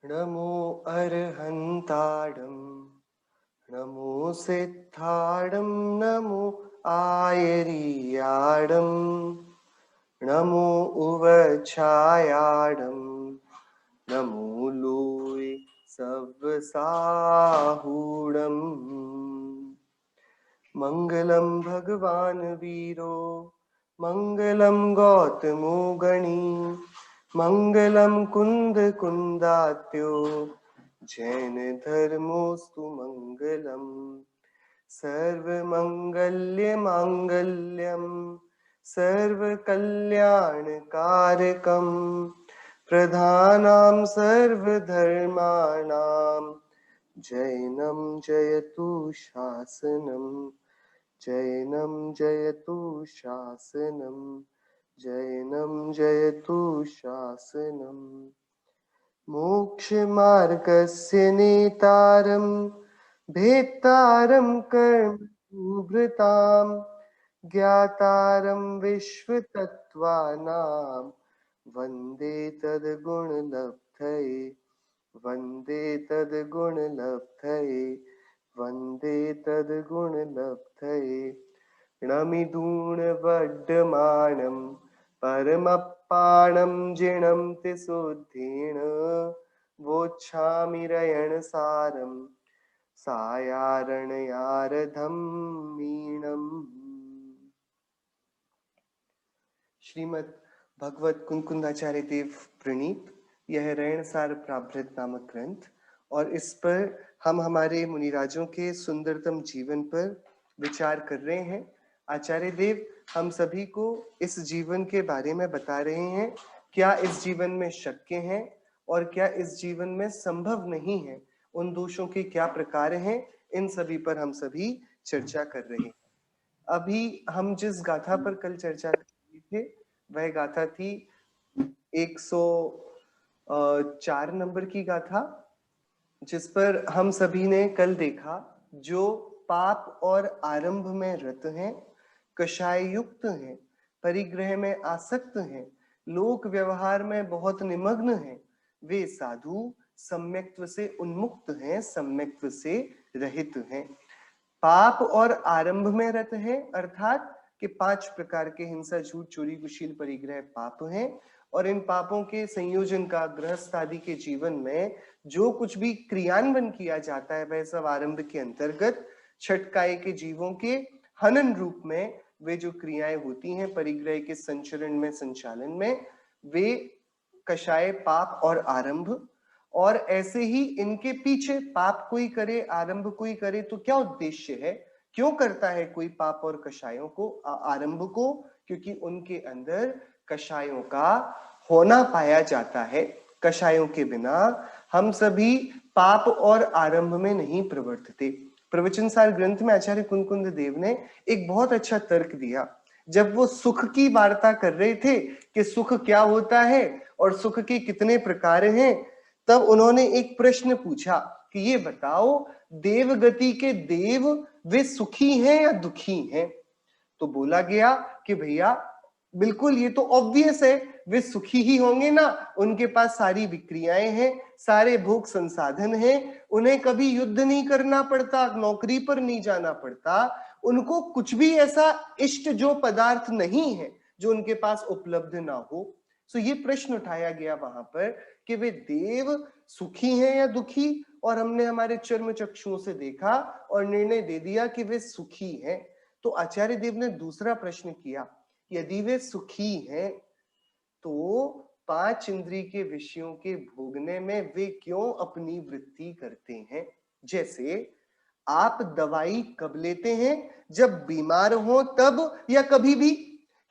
नमो अर्हन्ताडं नमो सिद्धाडं नमो आयरियाडं नमो उवछायाडं नमो लोय सव्साहूडं मंगलम भगवान वीरो मंगलम गौतमो गणी मंगलम कुंद कुंदात्यो जैन धर्मोस्तु मंगलम सर्वमंगल्य मांगल्यम सर्वकल्याणकारकम प्रधानां सर्वधर्माणां जैनं जयतु शासनम जैनं जयतु शासनम जैनं जयतु शासनम मोक्षमार्गस्य नेतारं भेत्तारं कर्मभृतां ज्ञातारं विश्वतत्त्वानां वन्दे तद्गुणलब्धये वन्दे तद्गुणलब्धये वन्दे तद्गुणलब्धये णमिदूणवड्डमाणं परमप्पाणं जिणं तिसुद्धेन वोच्छामिरयणसारं सायारणयारधं मीणम्। श्रीमद् भगवत कुंकुंदाचार्य देव प्रणीत यह रयणसार प्राभृत नामक ग्रंथ और इस पर हम हमारे मुनिराजों के सुंदरतम जीवन पर विचार कर रहे हैं। आचार्य देव हम सभी को इस जीवन के बारे में बता रहे हैं, क्या इस जीवन में शक्य हैं और क्या इस जीवन में संभव नहीं है, उन दोषों के क्या प्रकार हैं, इन सभी पर हम सभी चर्चा कर रहे हैं। अभी हम जिस गाथा पर कल चर्चा कर रहे थे वह गाथा थी 104 नंबर की गाथा, जिस पर हम सभी ने कल देखा जो पाप और आरंभ में रत हैं, कषाय युक्त हैं, परिग्रह में आसक्त हैं, लोक व्यवहार में बहुत निमग्न हैं, वे साधु सम्यक्त्व से उन्मुक्त हैं, सम्यक्त्व से रहित हैं। पाप और आरंभ में रत है अर्थात कि 5 प्रकार के हिंसा, झूठ, चोरी, कुशील, परिग्रह पाप हैं और इन पापों के संयोजन का गृहस्थ आदि के जीवन में जो कुछ भी क्रियान्वयन किया जाता है वह सब आरंभ के अंतर्गत छठकाय के जीवों के हनन रूप में वे जो क्रियाएं होती हैं परिग्रह के संचरण में, संचालन में, वे कषाय पाप और आरंभ। और ऐसे ही इनके पीछे पाप कोई करे आरंभ कोई करे तो क्या उद्देश्य है, क्यों करता है कोई पाप और कषायों को आरंभ को, क्योंकि उनके अंदर कषायों का होना पाया जाता है। कषायों के बिना हम सभी पाप और आरंभ में नहीं प्रवर्तते। प्रवचन सार ग्रंथ में आचार्य कुंकुंद देव ने एक बहुत अच्छा तर्क दिया। जब वो सुख की वार्ता कर रहे थे कि सुख क्या होता है और सुख के कितने प्रकार हैं, तब उन्होंने एक प्रश्न पूछा कि ये बताओ देवगति के देव वे सुखी हैं या दुखी हैं। तो बोला गया कि भैया बिल्कुल ये तो ऑब्वियस है, वे सुखी ही होंगे ना, उनके पास सारी विक्रियाएं हैं, सारे भोग संसाधन हैं, उन्हें कभी युद्ध नहीं करना पड़ता, नौकरी पर नहीं जाना पड़ता, उनको कुछ भी ऐसा इष्ट जो पदार्थ नहीं है जो उनके पास उपलब्ध ना हो। तो ये प्रश्न उठाया गया वहां पर कि वे देव सुखी हैं या दुखी, और हमने हमारे चर्म चक्षुओं से देखा और निर्णय दे दिया कि वे सुखी हैं। तो आचार्य देव ने दूसरा प्रश्न किया, यदि वे सुखी हैं तो 5 इंद्रिय के विषयों के भोगने में वे क्यों अपनी वृत्ति करते हैं। जैसे आप दवाई कब लेते हैं, जब बीमार हो तब, या कभी भी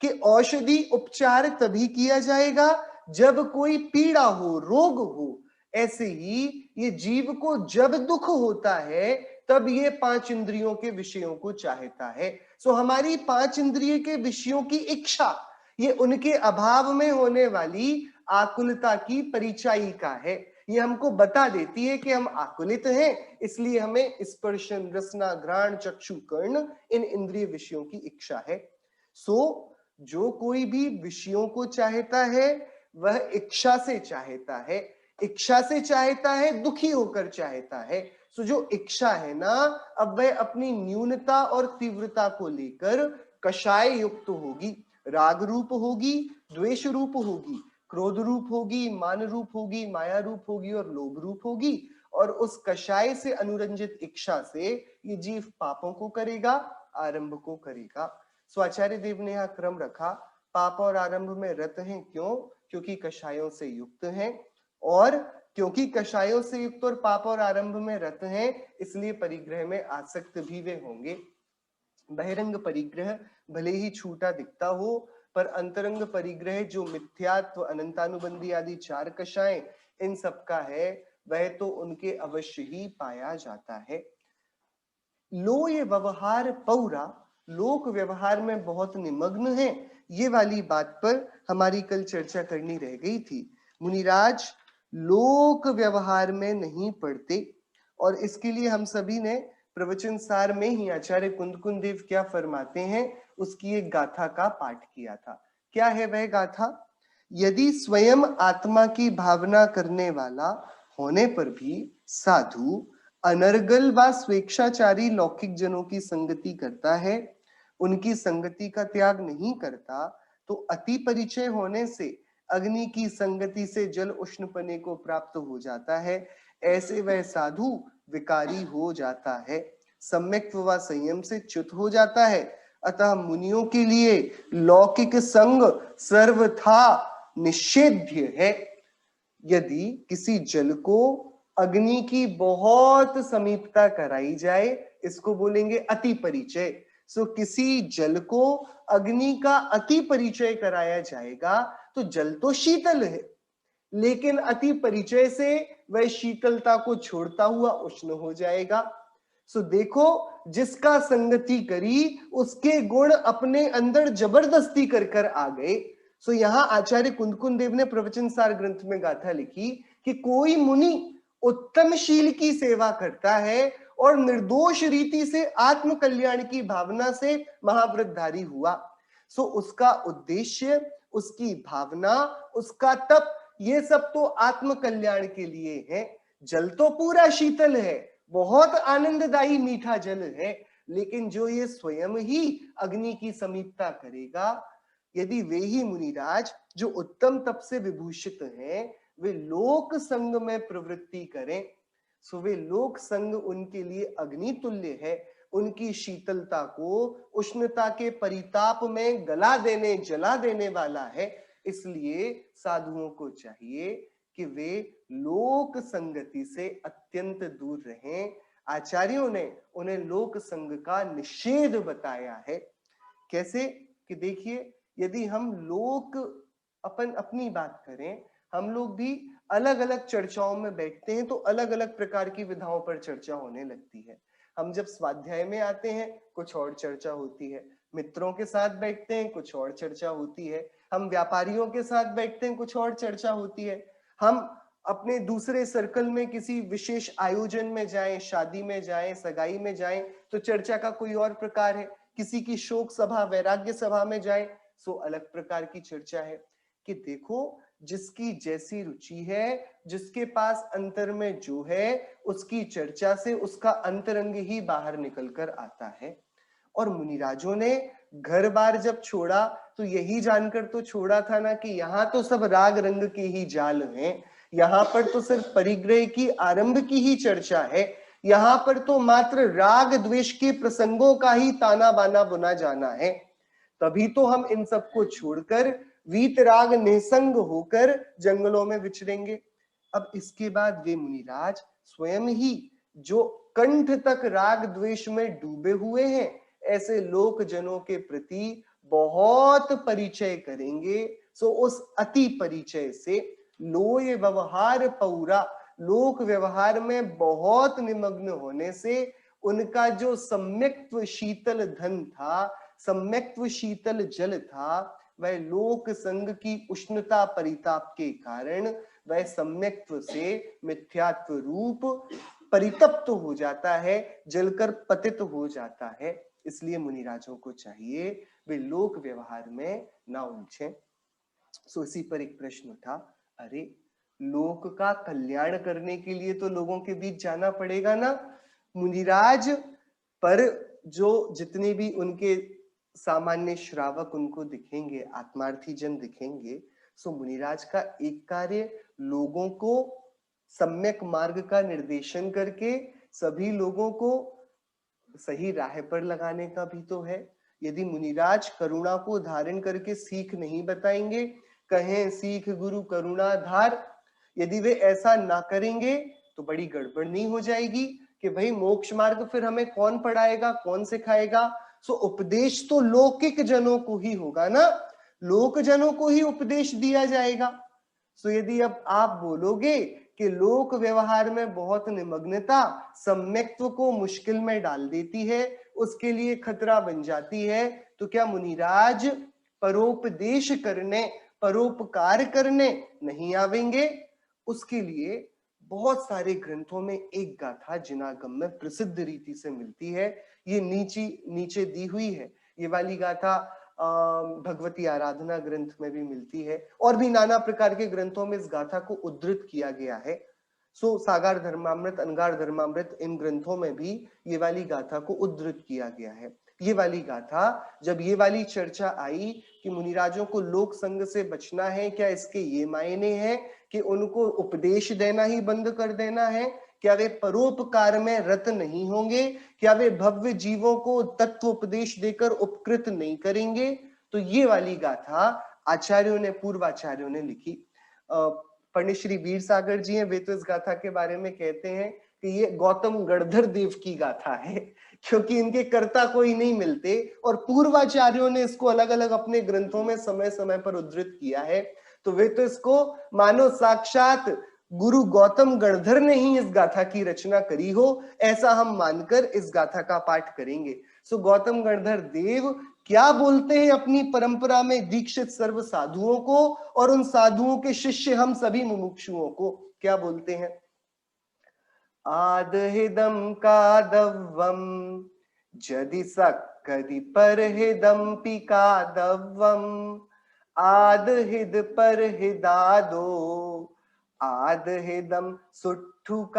कि औषधि उपचार तभी किया जाएगा जब कोई पीड़ा हो, रोग हो। ऐसे ही ये जीव को जब दुख होता है तब ये 5 इंद्रियों के विषयों को चाहता है। सो हमारी 5 इंद्रिय के विषयों की इच्छा ये उनके अभाव में होने वाली आकुलता की परिचायिका है। ये हमको बता देती है कि हम आकुलित हैं, इसलिए हमें स्पर्शन, रसना, घ्राण, चक्षु, कर्ण इन इंद्रिय विषयों की इच्छा है। सो जो कोई भी विषयों को चाहता है वह इच्छा से चाहता है। इच्छा से चाहता है, दुखी होकर चाहता है। सो जो इच्छा है ना, अब वह अपनी न्यूनता और तीव्रता को लेकर कषाय युक्त होगी, राग रूप होगी, द्वेष रूप होगी, क्रोध रूप होगी, मान रूप होगी, माया रूप होगी और लोभ रूप होगी। और उस कषाय से अनुरंजित इच्छा से ये जीव पापों को करेगा, आरंभ को करेगा। सो आचार्य देव ने यहाँ क्रम रखा, पाप और आरंभ में रत हैं। क्यों? क्योंकि कषायों से युक्त हैं, और क्योंकि कषायों से युक्त और पाप और आरंभ में रत हैं, इसलिए परिग्रह में आसक्त भी वे होंगे। बहिरंग परिग्रह भले ही छूटा दिखता हो, पर अंतरंग परिग्रह जो मिथ्यात्व, अनंतानुबंधी आदि चार कषाय इन सब का है, वह तो उनके अवश्य ही पाया जाता है। लो ये व्यवहार पौरा, लोक व्यवहार में बहुत निमग्न है, ये वाली बात पर हमारी कल चर्चा करनी रह गई थी। मुनिराज लोक व्यवहार में नहीं पड़ते, और इसके लिए हम सभी ने प्रवचन सार में ही आचार्य कुंद देव क्या फरमाते हैं उसकी एक गाथा का पाठ किया था। क्या है वह गाथा? यदि स्वयं आत्मा की भावना करने वाला होने पर भी साधु अनर्गल व स्वेच्छाचारी लौकिक जनों की संगति करता है, उनकी संगति का त्याग नहीं करता, तो अति परिचय होने से अग्नि की संगति से जल उष्णपने को प्राप्त हो जाता है। ऐसे वह साधु विकारी हो जाता है, सम्यक्त्व व संयम से च्युत हो जाता है। अतः मुनियों के लिए लौकिक संग सर्वथा निषेध्य है। यदि किसी जल को अग्नि की बहुत समीपता कराई जाए, इसको बोलेंगे अति परिचय। सो किसी जल को अग्नि का अति परिचय कराया जाएगा तो जल तो शीतल है, लेकिन अति परिचय से वह शीतलता को छोड़ता हुआ उष्ण हो जाएगा। सो देखो, जिसका संगति करी उसके गुण अपने अंदर जबरदस्ती कर कर आ गए। सो यहाँ आचार्य कुंद देव ने प्रवचन सार ग्रंथ में गाथा लिखी कि कोई मुनि उत्तम शील की सेवा करता है और निर्दोष रीति से आत्म कल्याण की भावना से महाव्रतधारी हुआ। सो उसका उद्देश्य, उसकी भावना, उसका तप, ये सब तो आत्म कल्याण के लिए है। जल तो पूरा शीतल है, बहुत आनंददायी मीठा जल है, लेकिन जो ये स्वयं ही अग्नि की समीपता करेगा, यदि वे ही मुनिराज जो उत्तम तप से विभूषित हैं, वे लोक संग में प्रवृत्ति करें, सो वे लोक संग उनके लिए अग्नि तुल्य है। उनकी शीतलता को उष्णता के परिताप में गला देने, जला देने वाला है। इसलिए साधुओं को चाहिए कि वे लोक संगति से अत्यंत दूर रहें। आचार्यों ने उन्हें लोक संग का निषेध बताया है। कैसे? कि देखिए, यदि हम लोक अपनी बात करें, हम लोग भी अलग अलग चर्चाओं में बैठते हैं तो अलग अलग प्रकार की विधाओं पर चर्चा होने लगती है। हम जब स्वाध्याय में आते हैं कुछ और चर्चा होती है, मित्रों के साथ बैठते हैं कुछ और चर्चा होती है, हम व्यापारियों के साथ बैठते हैं कुछ और चर्चा होती है, हम अपने दूसरे सर्कल में किसी विशेष आयोजन में जाएं, शादी में जाएं, सगाई में जाएं तो चर्चा का कोई और प्रकार है, किसी की शोक सभा, वैराग्य सभा में जाएं सो अलग प्रकार की चर्चा है। कि देखो, जिसकी जैसी रुचि है, जिसके पास अंतर में जो है, उसकी चर्चा से उसका अंतरंग ही बाहर निकल कर आता है। और मुनिराजों ने घर बार जब छोड़ा तो यही जानकर तो छोड़ा था ना कि यहाँ तो सब राग रंग के ही जाल हैं, यहाँ पर तो सिर्फ परिग्रह की आरंभ की ही चर्चा है, यहाँ पर तो मात्र राग द्वेष के प्रसंगों का ही ताना बाना बुना जाना है। तभी तो हम इन सबको छोड़कर वीतराग निसंग होकर जंगलों में विचरेंगे। अब इसके बाद वे मुनिराज स्वयं ही जो कंठ तक राग द्वेष में डूबे हुए हैं, ऐसे लोक जनों के प्रति बहुत परिचय करेंगे। सो उस अति परिचय से लोय व्यवहार पौरा, लोक व्यवहार में बहुत निमग्न होने से उनका जो सम्यक्त्व शीतल धन था, सम्यक्त्व शीतल जल था, वह लोक संग की उष्णता परिताप के कारण वह सम्यक्त्व से मिथ्यात्व रूप परितप्त हो जाता है, जलकर पतित हो जाता है। इसलिए मुनिराजों को चाहिए वे लोक व्यवहार में ना उलझें। सो इसी पर एक प्रश्न उठा, अरे लोक का कल्याण करने के लिए तो लोगों के बीच जाना पड़ेगा ना मुनिराज। पर जो जितने भी उनके सामान्य श्रावक उनको दिखेंगे, आत्मार्थी जन दिखेंगे, सो मुनिराज का एक कार्य लोगों को सम्यक मार्ग का निर्देशन करके सभी लोगों को सही राह पर लगाने का भी तो है। यदि मुनिराज करुणा को धारण करके सीख नहीं बताएंगे, कहें सीख गुरु करुणा धार, यदि वे ऐसा ना करेंगे तो बड़ी गड़बड़ नहीं हो जाएगी कि भाई मोक्ष मार्ग फिर हमें कौन पढ़ाएगा, कौन सिखाएगा। सो उपदेश तो लौकिक जनों को ही होगा ना, लोक जनों को ही उपदेश दिया जाएगा। सो यदि अब आप बोलोगे कि लोक व्यवहार में बहुत निमग्नता सम्यक्त्व को मुश्किल में डाल देती है, उसके लिए खतरा बन जाती है, तो क्या मुनिराज परोपदेश करने, परोपकार करने नहीं आवेंगे? उसके लिए बहुत सारे ग्रंथों में एक गाथा जिनागम में प्रसिद्ध रीति से मिलती है। ये नीचे दी हुई है। ये वाली गाथा भगवती आराधना ग्रंथ में भी मिलती है और भी नाना प्रकार के ग्रंथों में इस गाथा को उद्धृत किया गया है। सो सागार धर्मामृत, अनगार धर्मामृत, इन ग्रंथों में भी ये वाली गाथा को उद्धृत किया गया है। ये वाली गाथा, जब ये वाली चर्चा आई कि मुनिराजों को लोक संग से बचना है, क्या इसके ये मायने हैं कि उनको उपदेश देना ही बंद कर देना है? क्या वे परोपकार में रत नहीं होंगे? क्या वे भव्य जीवों को तत्व उपदेश देकर उपकृत नहीं करेंगे? तो ये वाली गाथा आचार्यों ने, पूर्वाचार्यों ने लिखी। पंडित श्री वीर सागर जी हैं, वे तो इस गाथा के बारे में कहते हैं कि ये गौतम गणधर देव की गाथा है, क्योंकि इनके कर्ता कोई नहीं मिलते और पूर्वाचार्यों ने इसको अलग अलग अपने ग्रंथों में समय समय पर उद्धृत किया है। तो वे तो इसको मानो साक्षात गुरु गौतम गणधर ने ही इस गाथा की रचना करी हो, ऐसा हम मानकर इस गाथा का पाठ करेंगे। सो गौतम गणधर देव क्या बोलते हैं अपनी परंपरा में दीक्षित सर्व साधुओं को और उन साधुओं के शिष्य हम सभी मुमुक्षुओं को, क्या बोलते हैं? आदहिदम कादवम जदि सक्कदि परहिदम पिकादवम आदहिद परहिदादो आदहिदम सुट्ठुकादवम।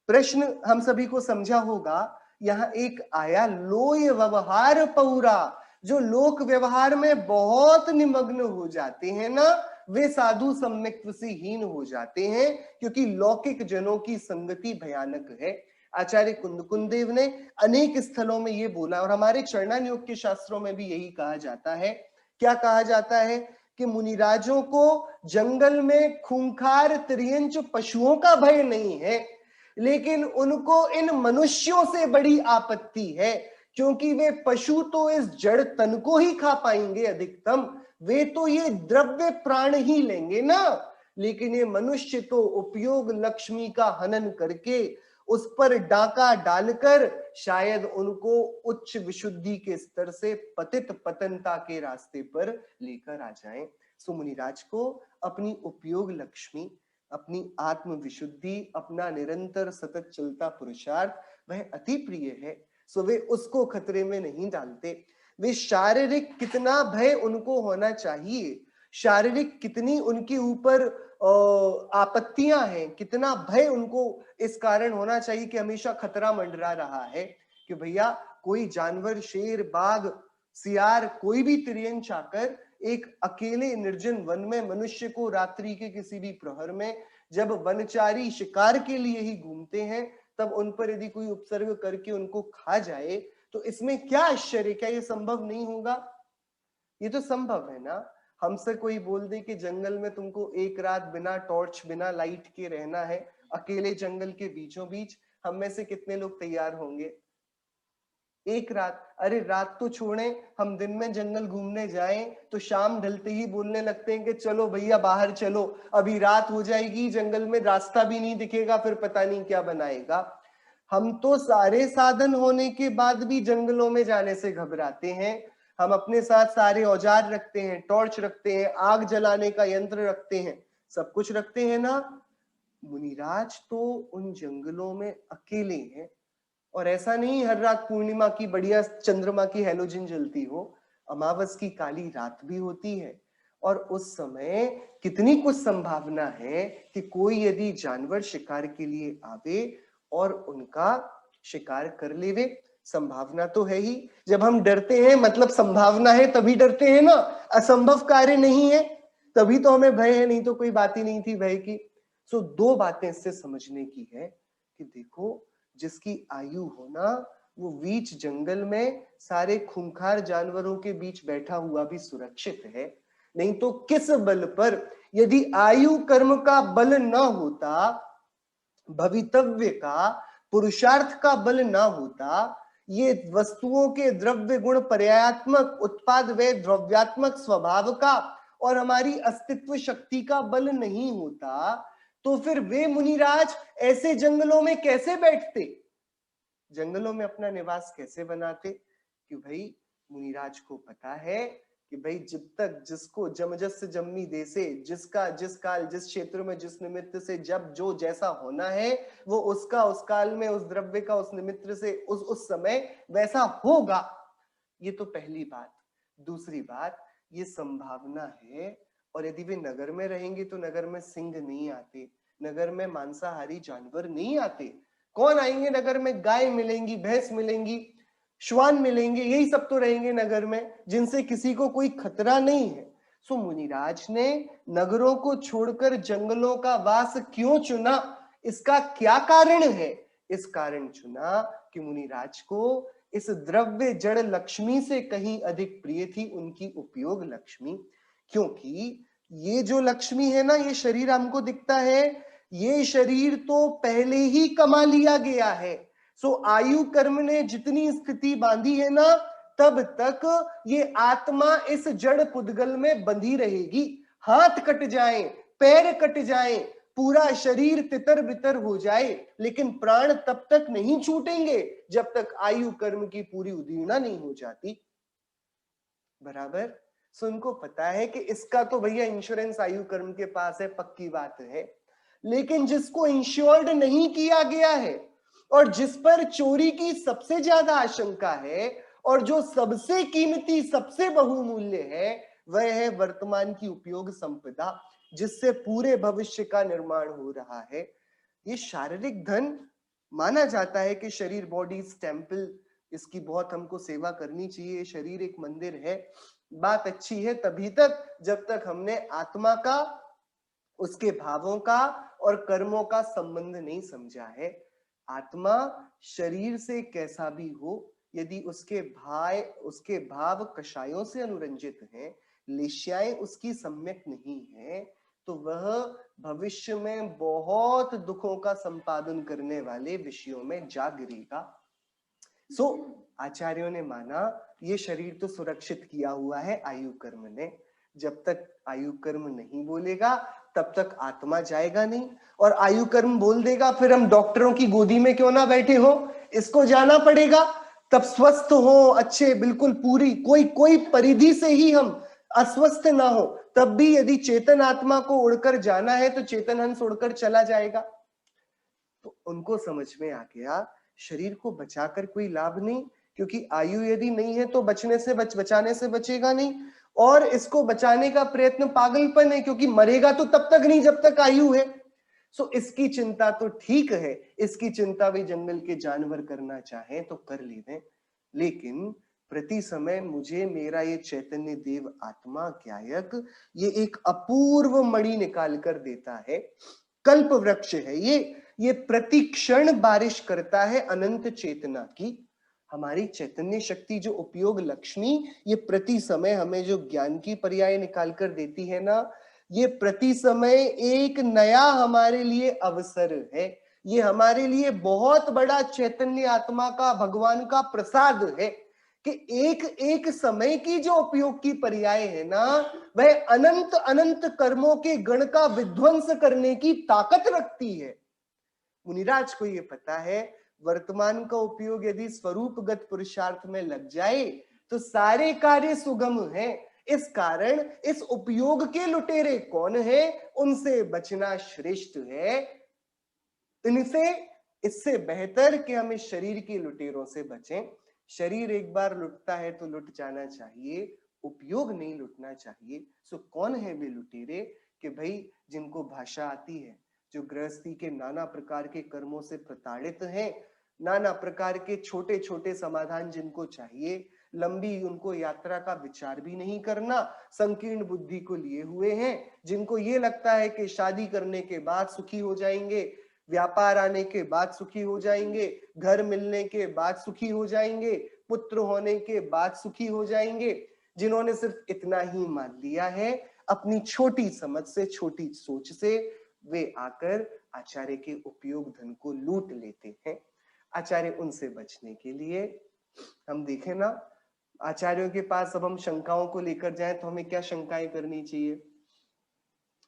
प्रश्न हम सभी को समझा होगा। यहाँ एक आया लोय व्यवहार पौरा, जो लोक व्यवहार में बहुत निमग्न हो जाते हैं ना, वे साधु सम्यक्त्व से हीन हो जाते हैं, क्योंकि लौकिक जनों की संगति भयानक है। आचार्य कुंदकुंदेव ने अनेक स्थलों में ये बोला और हमारे चरणान योग के शास्त्रों में भी यही कहा जाता है। क्या कहा जाता है कि मुनिराजों को जंगल में खूंखार त्रियंच पशुओं का भय नहीं है, लेकिन उनको इन मनुष्यों से बड़ी आपत्ति है, क्योंकि वे पशु तो इस जड़ तन को ही खा पाएंगे अधिकतम, वे तो ये द्रव्य प्राण ही लेंगे ना, लेकिन ये मनुष्य तो उपयोग लक्ष्मी का हनन करके उस पर डाका डालकर शायद उनको उच्च विशुद्धि के स्तर से पतित पतनता के रास्ते पर लेकर आ जाएं। सो मुनिराज को अपनी उपयोग लक्ष्मी, अपनी आत्म विशुद्धि, अपना निरंतर सतत चलता पुरुषार्थ वह अति प्रिय है। सो वे उसको खतरे में नहीं डालते। वे शारीरिक कितना भय उनको होना चाहिए, शारीरिक कितनी उनके ऊपर आपत्तियां हैं, कितना भय उनको इस कारण होना चाहिए कि हमेशा खतरा मंडरा रहा है कि भैया कोई जानवर, शेर, बाघ, सियार, कोई भी तिर्यंच आकर एक अकेले निर्जन वन में मनुष्य को रात्रि के किसी भी प्रहर में, जब वनचारी शिकार के लिए ही घूमते हैं, तब उन पर यदि कोई उपसर्ग करके उनको खा जाए, तो इसमें क्या आश्चर्य? क्या ये संभव नहीं होगा? ये तो संभव है ना। हमसे कोई बोल दे कि जंगल में तुमको एक रात बिना टॉर्च, बिना लाइट के रहना है, अकेले जंगल के बीचों बीच, हम में से कितने लोग तैयार होंगे? एक रात, अरे रात तो छोड़ें, हम दिन में जंगल घूमने जाएं तो शाम ढलते ही बोलने लगते हैं कि चलो भैया बाहर चलो, अभी रात हो जाएगी, जंगल में रास्ता भी नहीं दिखेगा, फिर पता नहीं क्या बनाएगा। हम तो सारे साधन होने के बाद भी जंगलों में जाने से घबराते हैं। हम अपने साथ सारे औजार रखते हैं, टॉर्च रखते हैं, आग जलाने का यंत्र रखते हैं, सब कुछ रखते हैं ना। मुनिराज तो उन जंगलों में अकेले हैं, और ऐसा नहीं हर रात पूर्णिमा की बढ़िया चंद्रमा की हेलोजन जलती हो, अमावस की काली रात भी होती है, और उस समय कितनी कुछ संभावना है कि कोई यदि जानवर शिकार के लिए आवे और उनका शिकार कर लेवे। संभावना तो है ही, जब हम डरते हैं मतलब संभावना है तभी डरते हैं ना, असंभव कार्य नहीं है तभी तो हमें भय है, नहीं तो कोई बात ही नहीं थी भय की। सो दो बातें इससे समझने की है कि देखो, जिसकी आयु हो ना वो बीच जंगल में सारे खूंखार जानवरों के बीच बैठा हुआ भी सुरक्षित है। नहीं तो किस बल पर, यदि आयु कर्म का बल न होता, भवितव्य का पुरुषार्थ का बल ना होता, ये वस्तुओं के द्रव्य गुण पर्यायात्मक उत्पाद व द्रव्यात्मक स्वभाव का और हमारी अस्तित्व शक्ति का बल नहीं होता, तो फिर वे मुनिराज ऐसे जंगलों में कैसे बैठते, जंगलों में अपना निवास कैसे बनाते? कि भाई मुनिराज को पता है कि भाई जब तक जिसको जमजस से जम्मी देसे, जिसका जिस काल जिस क्षेत्र में जिस निमित्त से जब जो जैसा होना है वो उसका उस काल में उस द्रव्य का उस निमित्त से उस समय वैसा होगा। ये तो पहली बात। दूसरी बात, ये संभावना है, और यदि वे नगर में रहेंगे तो नगर में सिंह नहीं आते, नगर में मांसाहारी जानवर नहीं आते। कौन आएंगे नगर में? गाय मिलेंगी, भैंस मिलेंगी, श्वान मिलेंगे, यही सब तो रहेंगे नगर में, जिनसे किसी को कोई खतरा नहीं है। सो मुनिराज ने नगरों को छोड़कर जंगलों का वास क्यों चुना? इसका क्या कारण है? इस कारण चुना कि मुनिराज को इस द्रव्य जड़ लक्ष्मी से कहीं अधिक प्रिय थी उनकी उपयोग लक्ष्मी। क्योंकि ये जो लक्ष्मी है ना, ये शरीर हमको दिखता है, ये शरीर तो पहले ही कमा लिया गया है। सो आयु कर्म ने जितनी स्थिति बांधी है ना, तब तक ये आत्मा इस जड़ पुद्गल में बंधी रहेगी। हाथ कट जाए, पैर कट जाए, पूरा शरीर तितर बितर हो जाए, लेकिन प्राण तब तक नहीं छूटेंगे जब तक आयु कर्म की पूरी उदीर्णा नहीं हो जाती। बराबर। सो उनको पता है कि इसका तो भैया इंश्योरेंस आयु कर्म के पास है, पक्की बात है। लेकिन जिसको इंश्योर्ड नहीं किया गया है और जिस पर चोरी की सबसे ज्यादा आशंका है और जो सबसे कीमती सबसे बहुमूल्य है, वह है वर्तमान की उपयोग संपदा, जिससे पूरे भविष्य का निर्माण हो रहा है। ये शारीरिक धन माना जाता है कि शरीर, बॉडी टेम्पल, इसकी बहुत हमको सेवा करनी चाहिए, शरीर एक मंदिर है, बात अच्छी है तभी तक जब तक हमने आत्मा का, उसके भावों का और कर्मों का संबंध नहीं समझा है। आत्मा शरीर से कैसा भी हो, यदि उसके भाव कषायों से अनुरंजित हैं, लेश्याएं उसकी सम्यक नहीं है, तो वह भविष्य में बहुत दुखों का संपादन करने वाले विषयों में जा गिरेगा। सो आचार्यों ने माना ये शरीर तो सुरक्षित किया हुआ है आयु कर्म ने, जब तक आयु कर्म नहीं बोलेगा तब तक आत्मा जाएगा नहीं, और आयु कर्म बोल देगा फिर हम डॉक्टरों की गोदी में क्यों ना बैठे हो, इसको जाना पड़ेगा। तब स्वस्थ हो, अच्छे, बिल्कुल पूरी कोई परिधि से ही हम अस्वस्थ ना हो, तब भी यदि चेतन आत्मा को उड़कर जाना है तो चेतन हंस उड़कर चला जाएगा। तो उनको समझ में आ गया शरीर को बचाकर कोई लाभ नहीं, क्योंकि आयु यदि नहीं है तो बचाने से बचेगा नहीं, और इसको बचाने का प्रयत्न पागलपन है, क्योंकि मरेगा तो तब तक नहीं जब तक आयु है। सो इसकी चिंता तो ठीक है, इसकी चिंता भी जंगल के जानवर करना चाहें तो कर लें, लेकिन प्रति समय मुझे मेरा ये चैतन्य देव आत्मा ज्ञायक ये एक अपूर्व मणि निकाल कर देता है। कल्प वृक्ष है ये प्रति क्षण बारिश करता है अनंत चेतना की। हमारी चैतन्य शक्ति जो उपयोग लक्ष्मी, ये प्रति समय हमें जो ज्ञान की पर्याय निकाल कर देती है ना, ये प्रति समय एक नया हमारे लिए अवसर है। ये हमारे लिए बहुत बड़ा चैतन्य आत्मा का, भगवान का प्रसाद है कि एक एक समय की जो उपयोग की पर्याय है ना, वह अनंत अनंत कर्मों के गण का विध्वंस करने की ताकत रखती है। मुनिराज को ये पता है वर्तमान का उपयोग यदि स्वरूपगत पुरुषार्थ में लग जाए तो सारे कार्य सुगम हैं। इस कारण इस उपयोग के लुटेरे कौन है, उनसे बचना श्रेष्ठ है। इनसे, इससे बेहतर कि हम इस शरीर के लुटेरों से बचें। शरीर एक बार लुटता है तो लुट जाना चाहिए, उपयोग नहीं लुटना चाहिए। सो कौन है वे लुटेरे? कि भाई जिनको भाषा आती है, जो गृहस्थी के नाना प्रकार के कर्मों से प्रताड़ित हैं, नाना प्रकार के छोटे छोटे समाधान जिनको चाहिए, लंबी उनको यात्रा का विचार भी नहीं करना, संकीर्ण बुद्धि को लिए हुए हैं, जिनको ये लगता है कि शादी करने के बाद सुखी हो जाएंगे, व्यापार आने के बाद सुखी हो जाएंगे, घर मिलने के बाद सुखी हो जाएंगे, पुत्र होने के बाद सुखी हो जाएंगे, जिन्होंने सिर्फ इतना ही मान लिया है अपनी छोटी समझ से, छोटी सोच से, वे आकर आचार्य के उपयोग धन को लूट लेते हैं। आचार्य उनसे बचने के लिए हम देखें ना, आचार्यों के पास अब हम शंकाओं को लेकर जाएं तो हमें क्या शंकाएं करनी चाहिए?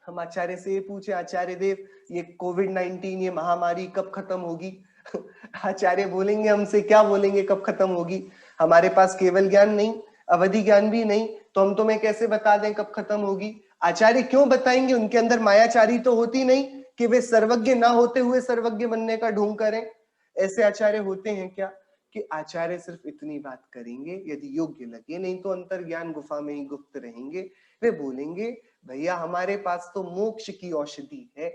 हम आचार्य से ये पूछे, आचार्य देव ये कोविड-19 ये महामारी कब खत्म होगी? आचार्य बोलेंगे हमसे, क्या बोलेंगे कब खत्म होगी? हमारे पास केवल ज्ञान नहीं, अवधि ज्ञान भी नहीं, तो हम तुम्हें कैसे बता दें कब खत्म होगी? आचार्य क्यों बताएंगे? उनके अंदर मायाचारी तो होती नहीं कि वे सर्वज्ञ ना होते हुए सर्वज्ञ बनने का ढोंग करें। ऐसे आचार्य होते हैं क्या कि आचार्य सिर्फ इतनी बात करेंगे, यदि योग्य लगे, नहीं तो अंतर्ज्ञान गुफा में ही गुप्त रहेंगे। वे बोलेंगे भैया हमारे पास तो मोक्ष की औषधि है,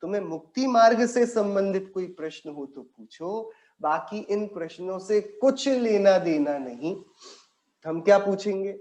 तुम्हें मुक्ति मार्ग से संबंधित कोई प्रश्न हो तो पूछो, बाकी इन प्रश्नों से कुछ लेना देना नहीं। हम क्या पूछेंगे?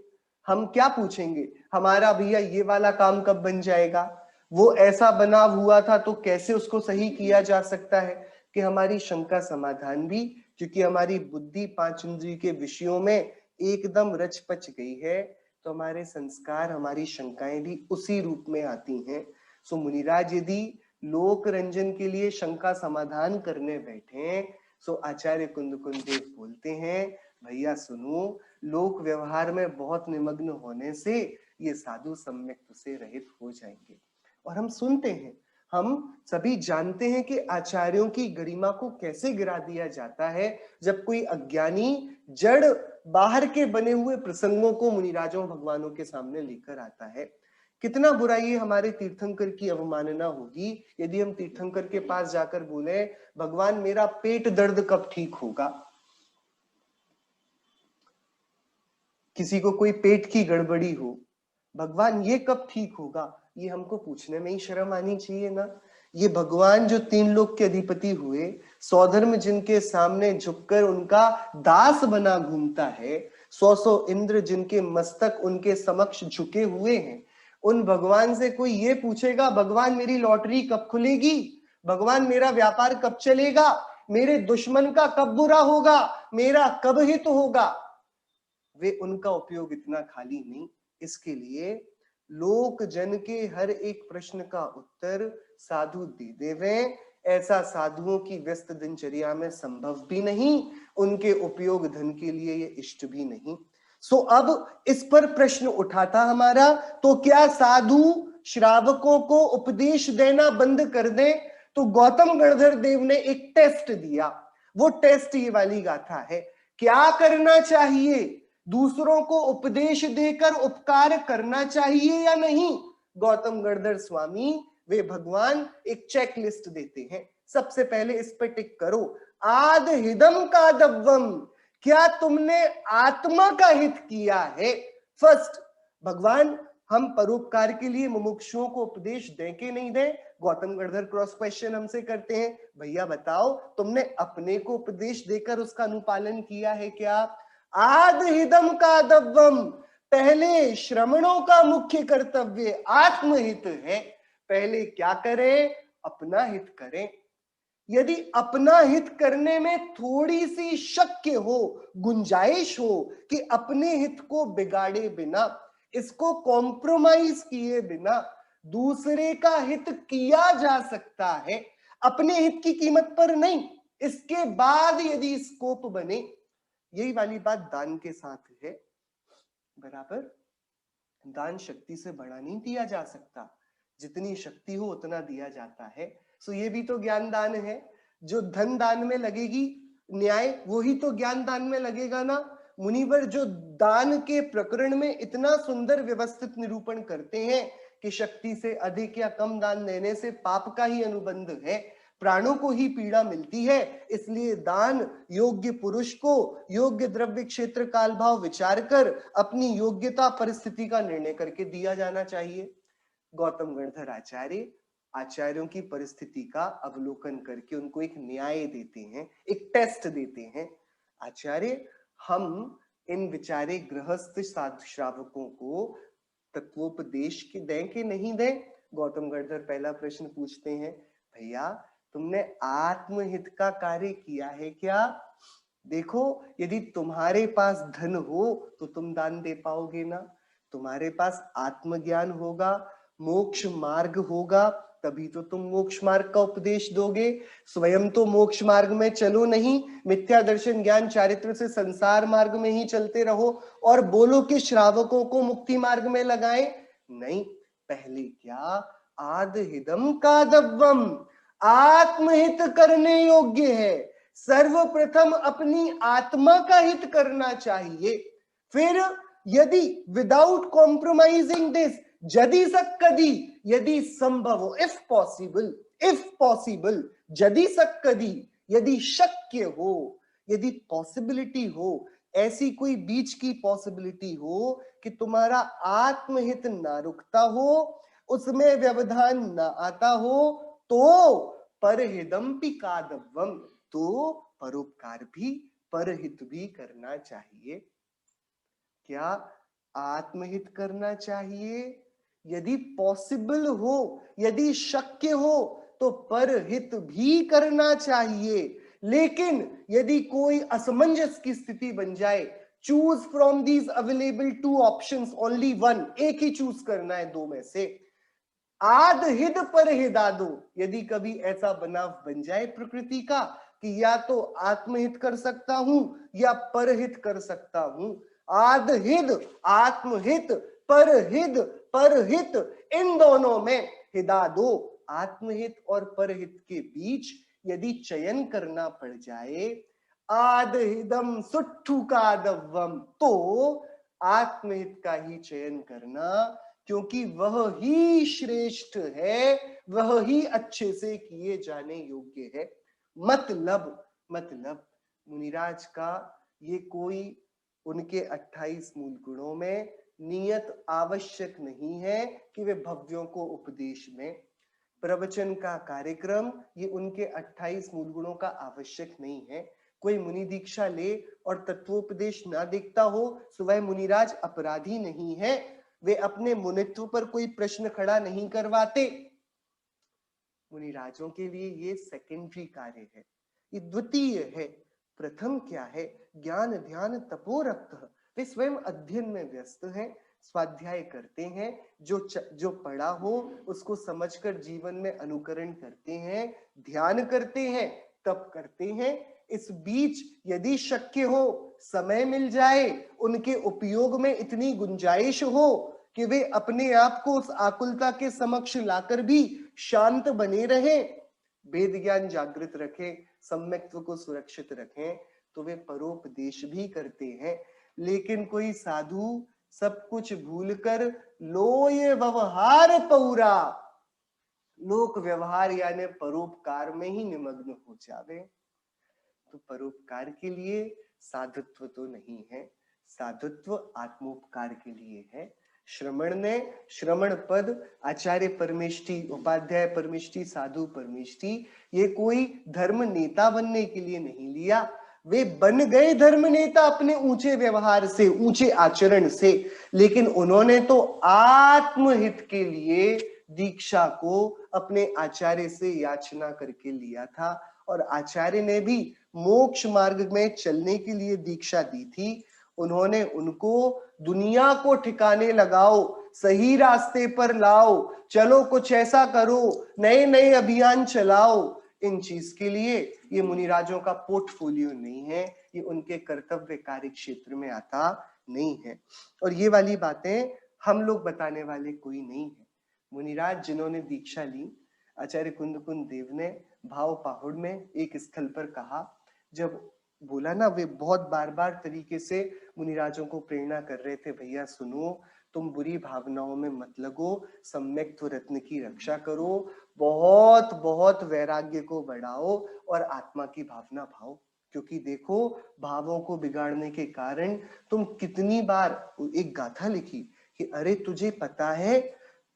हम क्या पूछेंगे? हमारा भैया ये वाला काम कब बन जाएगा? वो ऐसा बना हुआ था तो कैसे उसको सही किया जा सकता है? कि हमारी शंका समाधान भी, क्योंकि हमारी बुद्धि पांच इंद्रिय के विषयों में एकदम रच पच गई है, तो हमारे संस्कार, हमारी शंकाएं भी उसी रूप में आती हैं। सो मुनिराज यदि लोक रंजन के लिए शंका समाधान करने बैठे, सो आचार्य कुंद देव बोलते हैं भैया सुनो, लोक व्यवहार में बहुत निमग्न होने से ये साधु सम्यक से रहित हो जाएंगे। और हम सुनते हैं, हम सभी जानते हैं कि आचार्यों की गरिमा को कैसे गिरा दिया जाता है जब कोई अज्ञानी जड़ बाहर के बने हुए प्रसंगों को मुनिराजों भगवानों के सामने लेकर आता है। कितना बुरा ये हमारे तीर्थंकर की अवमानना होगी यदि हम तीर्थंकर के पास जाकर बोले भगवान मेरा पेट दर्द कब ठीक होगा। किसी को कोई पेट की गड़बड़ी हो, भगवान ये कब ठीक होगा, ये हमको पूछने में ही शर्म आनी चाहिए ना। ये भगवान जो तीन लोक के अधिपति हुए, सौधर्म जिनके सामने झुककर उनका दास बना घूमता है, सौ सौ इंद्र जिनके मस्तक उनके समक्ष झुके हुए हैं, उन भगवान से कोई ये पूछेगा भगवान मेरी लॉटरी कब खुलेगी, भगवान मेरा व्यापार कब चलेगा, मेरे दुश्मन का कब बुरा होगा, मेरा कब हित होगा? वे उनका उपयोग इतना खाली नहीं। इसके लिए लोक जन के हर एक प्रश्न का उत्तर साधु दे देवे, ऐसा साधुओं की व्यस्त दिनचर्या में संभव भी नहीं, उनके उपयोग धन के लिए ये इष्ट भी नहीं। सो अब इस पर प्रश्न उठा था हमारा, तो क्या साधु श्रावकों को उपदेश देना बंद कर दें? तो गौतम गणधर देव ने एक टेस्ट दिया, वो टेस्ट ये वाली गाथा है, क्या करना चाहिए, दूसरों को उपदेश देकर उपकार करना चाहिए या नहीं? गौतम गणधर स्वामी वे भगवान एक चेक लिस्ट देते हैं, सबसे पहले इस पे टिक करो, आद हिदम का दव्वम, क्या तुमने आत्मा का हित किया है? फर्स्ट, भगवान हम परोपकार के लिए मुमुक्षुओं को उपदेश दें कि नहीं दें? गौतम गणधर क्रॉस क्वेश्चन हमसे करते हैं, भैया बताओ तुमने अपने को उपदेश देकर उसका अनुपालन किया है क्या? आद हिदम का दव्वम, पहले श्रमणों का मुख्य कर्तव्य आत्महित है, पहले क्या करें? अपना हित करें। यदि अपना हित करने में थोड़ी सी शक्य हो, गुंजाइश हो कि अपने हित को बिगाड़े बिना, इसको कॉम्प्रोमाइज किए बिना दूसरे का हित किया जा सकता है, अपने हित की कीमत पर नहीं, इसके बाद यदि स्कोप बने, यही वाली बात दान के साथ है। बराबर, दान शक्ति से बड़ा नहीं दिया जा सकता, जितनी शक्ति हो उतना दिया जाता है। सो ये भी तो ज्ञान दान है, जो धन दान में लगेगी न्याय, वही तो ज्ञान दान में लगेगा ना। मुनिवर जो दान के प्रकरण में इतना सुंदर व्यवस्थित निरूपण करते हैं कि शक्ति से अधिक या कम दान देने से पाप का ही अनुबंध है, प्राणों को ही पीड़ा मिलती है, इसलिए दान योग्य पुरुष को योग्य द्रव्य क्षेत्र काल भाव विचार कर अपनी योग्यता परिस्थिति का निर्णय करके दिया जाना चाहिए। गौतम गणधर आचार्य आचार्यों की परिस्थिति का अवलोकन करके उनको एक न्याय देते हैं, एक टेस्ट देते हैं। आचार्य, हम इन विचारे गृहस्थ साधु श्रावकों को तत्वोपदेश के दें कि नहीं दें? गौतम गणधर पहला प्रश्न पूछते हैं, भैया तुमने आत्महित का कार्य किया है क्या? देखो, यदि तुम्हारे पास धन हो तो तुम दान दे पाओगे ना, तुम्हारे पास आत्मज्ञान होगा, मोक्ष मार्ग होगा, तभी तो तुम मोक्ष मार्ग का उपदेश दोगे। स्वयं तो मोक्ष मार्ग में चलो नहीं, मिथ्या दर्शन ज्ञान चारित्र से संसार मार्ग में ही चलते रहो और बोलो कि श्रावकों को मुक्ति मार्ग में लगाएं। नहीं, पहले क्या, आदहिदम कादव्वम, आत्महित करने योग्य है। सर्वप्रथम अपनी आत्मा का हित करना चाहिए, फिर यदि विदाउट कॉम्प्रोमाइजिंग दिस, यदि सक्कदी, यदि संभव हो, इफ पॉसिबल, यदि सक्कदी, यदि शक्य हो, यदि पॉसिबिलिटी हो, ऐसी कोई बीच की पॉसिबिलिटी हो कि तुम्हारा आत्महित ना रुकता हो, उसमें व्यवधान ना आता हो, तो परहिदम्पि कादव्वम, तो परोपकार भी परहित भी करना चाहिए। क्या आत्महित करना चाहिए? यदि पॉसिबल हो, यदि शक्य हो तो परहित भी करना चाहिए। लेकिन यदि कोई असमंजस की स्थिति बन जाए, choose from these available two options only one, एक ही चूज करना है दो में से, आदहिद परहिदादो, यदि कभी ऐसा बनाव बन जाए प्रकृति का कि या तो आत्महित कर सकता हूं या परहित कर सकता हूं, आदहिद आत्महित, परहित इन दोनों में हिदा दो, आत्महित और परहित के बीच यदि चयन करना पड़ जाए, आदहिदम सुट्ठु कादव्वम, तो आत्महित का ही चयन करना, क्योंकि वह ही श्रेष्ठ है, वह ही अच्छे से किए जाने योग्य है। मतलब मुनिराज का ये कोई उनके 28 मूल गुणों में नियत आवश्यक नहीं है कि वे भव्यों को उपदेश में, प्रवचन का कार्यक्रम ये उनके 28 मूल गुणों का आवश्यक नहीं है। कोई मुनि दीक्षा ले और तत्वोपदेश ना देखता हो तो वह मुनिराज अपराधी नहीं है, वे अपने मुनित्व पर कोई प्रश्न खड़ा नहीं करवाते। मुनिराजों के लिए ये सेकेंडरी कार्य है, ये द्वितीय है। प्रथम क्या है? ज्ञान ध्यान तपोरक्त, वे स्वयं अध्ययन में व्यस्त हैं, स्वाध्याय करते हैं, जो पढ़ा हो उसको समझकर जीवन में अनुकरण करते हैं, ध्यान करते हैं, तप करते हैं। इस बीच यदि शक्य हो, समय मिल जाए, उनके उपयोग में इतनी गुंजाइश हो कि वे अपने आप को उस आकुलता के समक्ष लाकर भी शांत बने रहें, वेद ज्ञान जागृत रखें, सम्यक्त्व को सुरक्षित रखें, तो वे परोपदेश भी करते हैं। लेकिन कोई साधु सब कुछ भूलकर लोय व्यवहार पौरा, लोक व्यवहार यानी परोपकार में ही निमग्न हो जावे, तो परोपकार के लिए साधुत्व तो नहीं है, साधुत्व आत्मोपकार के लिए है। श्रमण ने श्रमण पद, आचार्य परमेष्टि, उपाध्याय परमेष्टि, साधु परमेष्टि, ये कोई धर्म नेता बनने के लिए नहीं लिया, वे बन गए धर्म नेता अपने ऊंचे व्यवहार से, ऊंचे आचरण से, लेकिन उन्होंने तो आत्महित के लिए दीक्षा को अपने आचार्य से याचना करके लिया था, और आचार्य ने भी मोक्ष मार्ग में चलने के लिए दीक्षा दी थी। उन्होंने उनको दुनिया को ठिकाने लगाओ, सही रास्ते पर लाओ, चलो कुछ ऐसा करो, नए नए अभियान चलाओ, इन चीज के लिए ये मुनिराजों का पोर्टफोलियो नहीं है, ये उनके कर्तव्य कार्य क्षेत्र में आता नहीं है। और ये वाली बातें हम लोग बताने वाले कोई नहीं है। मुनिराज जिन्होंने दीक्षा ली, आचार्य कुंद देव ने भाव पाहुड़ में एक स्थल पर कहा, जब बोला ना, वे बहुत बार बार तरीके से मुनिराजों को प्रेरणा कर रहे थे, भैया सुनो, तुम बुरी भावनाओं में मत लगो, सम्यक्त्व रत्न की रक्षा करो, बहुत बहुत वैराग्य को बढ़ाओ और आत्मा की भावना भाओ। क्योंकि देखो, भावों को बिगाड़ने के कारण तुम कितनी बार, एक गाथा लिखी कि अरे तुझे पता है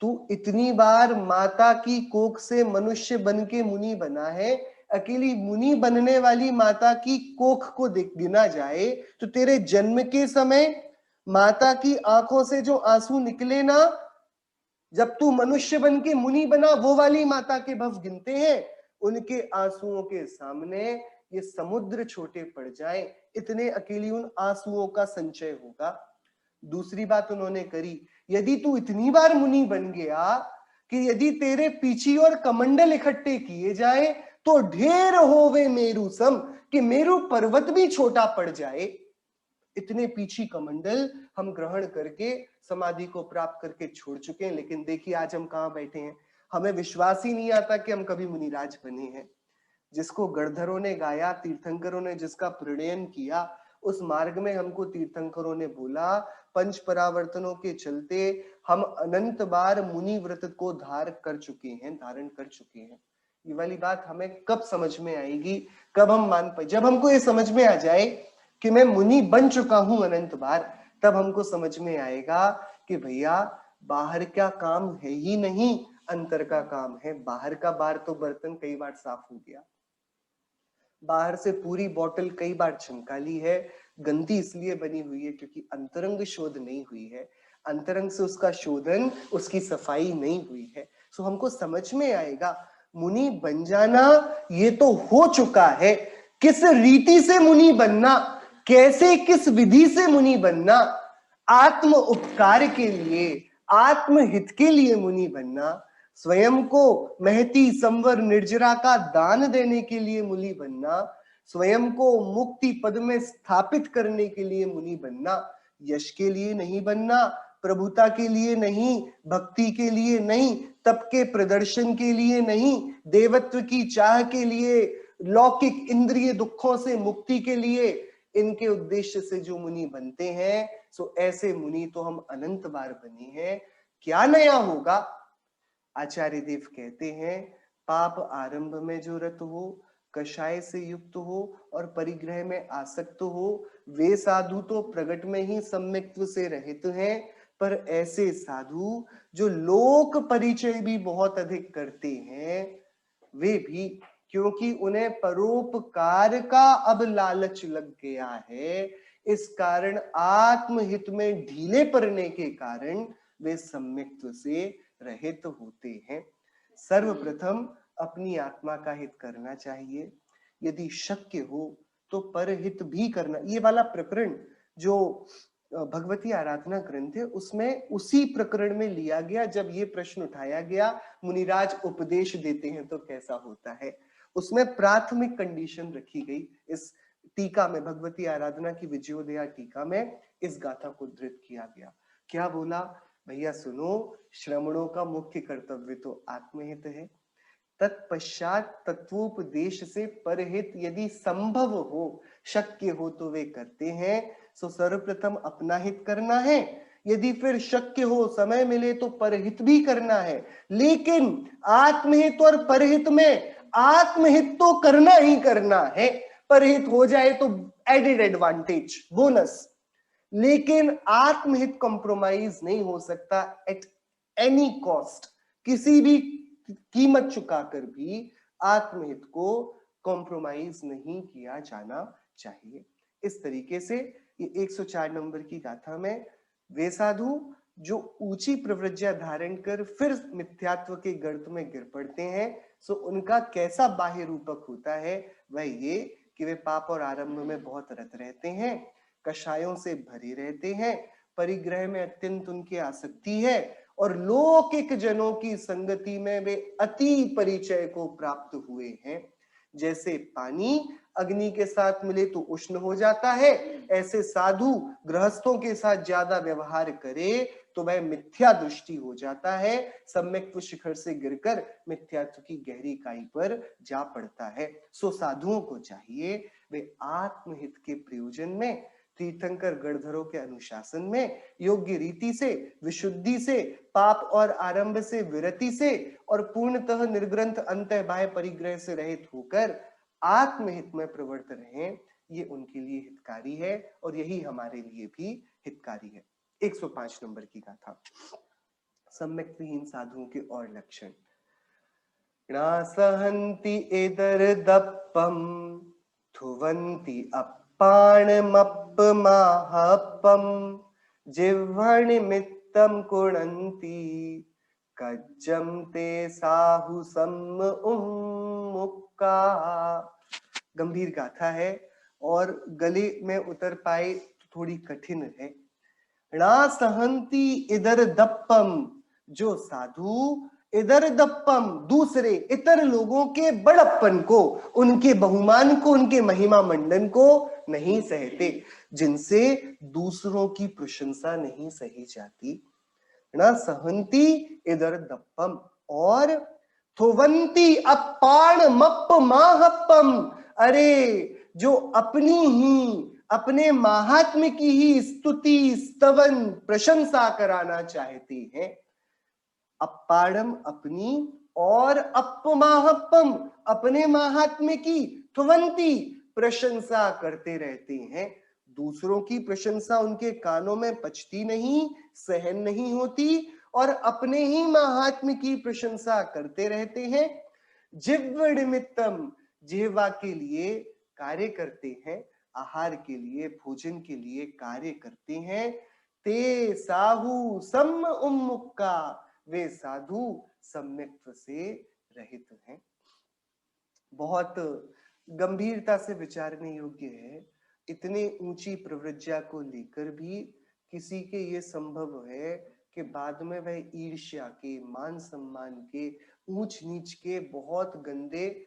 तू इतनी बार माता की कोख से मनुष्य बन के मुनि बना है, अकेली मुनि बनने वाली माता की कोख को गिना जाए तो तेरे जन्म के समय माता की आंखों से जो आंसू निकले ना, जब तू मनुष्य बन के मुनि बना, वो वाली माता के भव गिनते हैं, उनके आंसुओं के सामने ये समुद्र छोटे पड़ जाए, इतने अकेली उन आंसुओं का संचय होगा। दूसरी बात उन्होंने करी, यदि तू इतनी बार मुनि बन गया कि यदि तेरे पीछी और कमंडल इकट्ठे किए जाए तो ढेर होवे मेरु सम, कि मेरु पर्वत भी छोटा पड़ जाए। इतने पीछी कमंडल हम ग्रहण करके समाधि को प्राप्त करके छोड़ चुके हैं, लेकिन देखिए आज हम कहां बैठे हैं। हमें विश्वास ही नहीं आता कि हम कभी मुनिराज बने हैं। जिसको गणधरों ने गाया, तीर्थंकरों ने जिसका प्रणयन किया, उस मार्ग में हमको तीर्थंकरों ने बोला, पंच परावर्तनों के चलते हम अनंत बार मुनि व्रत को धारण कर चुके हैं। ये वाली बात हमें कब समझ में आएगी, कब हम मान पाए? जब हमको ये समझ में आ जाए कि मैं मुनि बन चुका हूं अनंत बार, तब हमको समझ में आएगा कि भैया बाहर का काम है ही नहीं, अंतर का काम है। बाहर का बार तो बर्तन कई बार साफ हो गया, बाहर से पूरी बोतल कई बार छमका ली है, गंदी इसलिए बनी हुई है क्योंकि अंतरंग शोध नहीं हुई है, अंतरंग से उसका शोधन, उसकी सफाई नहीं हुई है। सो हमको समझ में आएगा मुनि बन जाना ये तो हो चुका है, किस रीति से मुनि बनना, कैसे किस विधि से मुनि बनना, आत्म उपकार के लिए, आत्महित के लिए मुनि बनना, स्वयं को महती संवर निर्जरा का दान देने के लिए मुनि बनना, स्वयं को मुक्ति पद में स्थापित करने के लिए मुनि बनना, यश के लिए नहीं बनना, प्रभुता के लिए नहीं, भक्ति के लिए नहीं, तप के प्रदर्शन के लिए नहीं, देवत्व की चाह के लिए, लौकिक इंद्रिय दुखों से मुक्ति के लिए, इनके उद्देश्य से जो मुनि बनते हैं, सो ऐसे मुनि तो हम अनंत बार बने हैं। क्या नया होगा? आचार्य देव कहते हैं, पाप आरंभ में जो रत हो, कषाय से युक्त हो और परिग्रह में आसक्त हो, वे साधु तो प्रगट में ही सम्यक्त्व से रहित हैं, पर ऐसे साधु जो लोक परिचय भी बहुत अधिक करते हैं, वे भी, क्योंकि उन्हें परोपकार का अब लालच लग गया है, इस कारण आत्महित में ढीले पड़ने के कारण वे सम्यक्त्व से रहित होते हैं। सर्वप्रथम अपनी आत्मा का हित करना चाहिए, यदि शक्य हो तो परहित भी करना। ये वाला प्रकरण जो भगवती आराधना ग्रंथ है, उसमें उसी प्रकरण में लिया गया, जब ये प्रश्न उठाया गया मुनिराज उपदेश देते हैं तो कैसा होता है, उसमें प्राथमिक कंडीशन रखी गई। इस टीका में, भगवती आराधना की विजयोदया टीका में इस गाथा को धृत किया गया। क्या बोला? भैया सुनो, श्रमणों का मुख्य कर्तव्य तो आत्महित है, तत्पश्चात तत्वोपदेश से परहित यदि संभव हो, शक्य हो तो वे करते हैं। सो सर्वप्रथम अपना हित करना है, यदि फिर शक्य हो, समय मिले तो परहित भी करना है, लेकिन आत्महित और परहित में आत्महित तो करना ही करना है, परहित हो जाए तो एडेड एडवांटेज, बोनस, लेकिन आत्महित कॉम्प्रोमाइज नहीं हो सकता एट एनी कॉस्ट। किसी भी कीमत चुकाकर भी आत्महित को कॉम्प्रोमाइज नहीं किया जाना चाहिए। इस तरीके से ये 104 नंबर की गाथा में वे साधु जो ऊंची प्रवृत्तियां धारण कर फिर मिथ्यात्व के गर्त में गिर पड़ते हैं, सो उनका कैसा बाह्य रूपक होता है, वह ये कि वे पाप और आरंभ में बहुत रत रहते हैं, कषायों से भरे रहते हैं, परिग्रह में अत्यंत उनकी आसक्ति है, और लौकिक जनों की संगति में वे अति परिचय को प्राप्त हुए हैं। जैसे पानी अग्नि के साथ मिले तो उष्ण हो जाता है, ऐसे साधु गृहस्थों के साथ ज्यादा व्यवहार करे तो वह मिथ्या दृष्टि हो जाता है, सम्यक्त्व शिखर से गिरकर मिथ्यात्व की गहरी खाई पर जा पड़ता है। सो साधुओं को चाहिए वे आत्महित के प्रयोजन में तीर्थंकर गणधरों के अनुशासन में योग्य रीति से, विशुद्धि से, पाप और आरंभ से, विरति से और पूर्णतः निर्ग्रंथ अंतः बाह्य परिग्रह से रहित होकर आत्महित में प्रवृत्त रहें, ये उनके लिए हितकारी है और यही हमारे लिए भी हितकारी है। 105 नंबर की गाथा। सम्यक विहीन साधुओं के और लक्षण। न सहन्ति इदर दप्पम थुवन्ति अप्पाणमप्पमाहप्पम जिह्वनिमित्तं कुणन्ति कज्जम ते साहु सम्म उम्मुक्का। गंभीर गाथा है और गले में उतर पाए तो थोड़ी कठिन है। णा सहन्ति इदर दप्पम, जो साधु इधर दप्पम, दूसरे इतर लोगों के बड़प्पन को, उनके बहुमान को, उनके महिमा मंडन को नहीं सहते, जिनसे दूसरों की प्रशंसा नहीं सही जाती। न सहन्ति इधर दप्पम और थुवन्ति अप्पाण मप्प माहप्पम, अरे जो अपनी ही, अपने महात्म्य की ही स्तुति, स्तवन, प्रशंसा कराना चाहती हैं। अप्पाड़म अपनी और अप्पमाहप्पम अपने महात्म्य की, थुवन्ति प्रशंसा करते रहते हैं। दूसरों की प्रशंसा उनके कानों में पचती नहीं, सहन नहीं होती और अपने ही महात्म्य की प्रशंसा करते रहते हैं। जिह्व निमित्तम, जिह्वा के लिए कार्य करते हैं, आहार के लिए, भोजन के लिए कार्य करते हैं। ते साहु सम उम्मुक्का, वे साधु सम्यक्त्व से रहित हैं। बहुत गंभीरता से विचारने योग्य है। इतने ऊंची प्रवृत्तिया को लेकर भी किसी के ये संभव है कि बाद में वह ईर्ष्या के, मान सम्मान के, ऊंच नीच के बहुत गंदे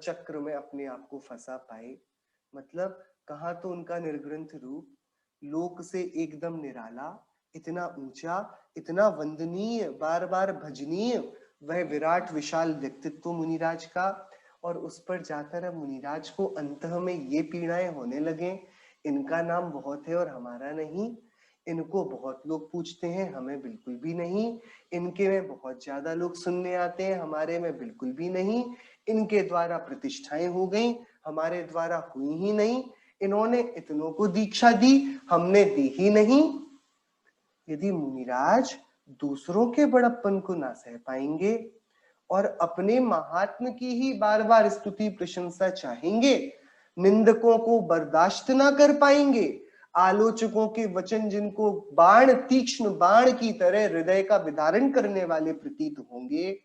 चक्र में अपने आप को फंसा पाए। मतलब कहाँ तो उनका निर्ग्रंथ रूप, लोक से एकदम निराला, इतना ऊंचा, इतना वंदनीय, बार बार भजनीय वह विराट विशाल व्यक्तित्व मुनिराज का, और उस पर जाकर अब मुनिराज को अंतः में ये पीड़ाएं होने लगे, इनका नाम बहुत है और हमारा नहीं, इनको बहुत लोग पूछते हैं, हमें बिल्कुल भी नहीं, इनके में बहुत ज्यादा लोग सुनने आते हैं, हमारे में बिल्कुल भी नहीं, इनके द्वारा प्रतिष्ठाएं हो गई, हमारे द्वारा हुई ही नहीं, इन्होंने इतनों को दीक्षा दी, हमने दी ही नहीं। यदि मुनिराज दूसरों के बड़प्पन को ना सह पाएंगे और अपने महात्म की ही बार बार स्तुति प्रशंसा चाहेंगे, निंदकों को बर्दाश्त ना कर पाएंगे, आलोचकों के वचन जिनको बाण, तीक्ष्ण बाण की तरह हृदय का विदारण करने वाले प्रतीत होंगे,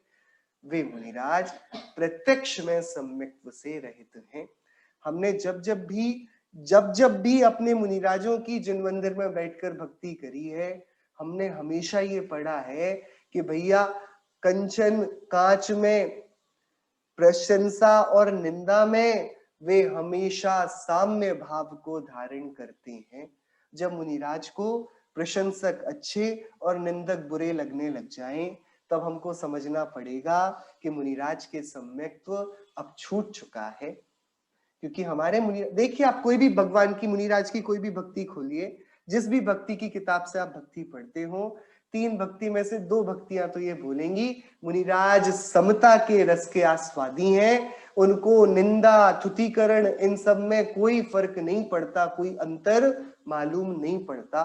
वे मुनिराज प्रत्यक्ष में सम्यक्त्व से रहित हैं। हमने जब जब भी अपने मुनिराजों की जिन मंदिर में बैठकर भक्ति करी है, हमने हमेशा ये पढ़ा है कि भैया कंचन कांच में, प्रशंसा और निंदा में वे हमेशा साम्य भाव को धारण करते हैं। जब मुनिराज को प्रशंसक अच्छे और निंदक बुरे लगने लग जाएं, तब हमको समझना पड़ेगा कि मुनिराज के सम्यक्त्व अब छूट चुका है। क्योंकि हमारे मुनि, देखिए आप कोई भी भगवान की, मुनिराज की कोई भी भक्ति खोलिए, जिस भी भक्ति की किताब से आप भक्ति पढ़ते हो, 3 भक्ति में से 2 भक्तियां तो ये बोलेंगी मुनिराज समता के रस के आस्वादी हैं, उनको निंदा, तुतिकरण इन सब में कोई फर्क नहीं पड़ता, कोई अंतर मालूम नहीं पड़ता।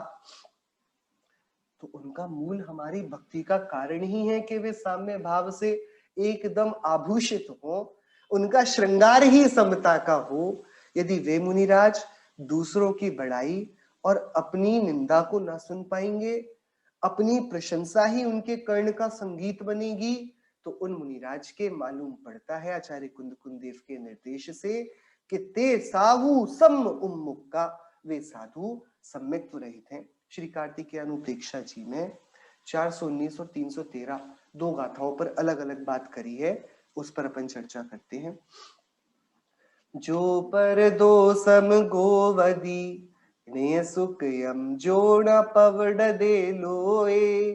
तो उनका मूल हमारी भक्ति का कारण ही है कि वे साम्य भाव से एकदम आभूषित हो, उनका श्रृंगार ही समता का हो। यदि वे मुनिराज दूसरों की बड़ाई और अपनी निंदा को ना सुन पाएंगे, अपनी प्रशंसा ही उनके कर्ण का संगीत बनेगी, तो उन मुनिराज के मालूम पड़ता है आचार्य कुंद कुंदेव के निर्देश से कि ते साहु सम उम्मुक्का, वे साधु सम्यक्त्व रहित हैं। श्री कार्तिकेयानुप्रेक्षा जी में 419 और 313 2 गाथाओं पर अलग अलग बात करी है, उस पर अपन चर्चा करते हैं। जो पर दो सम गोवदी ने सुखयम जो न पवड दे लोए,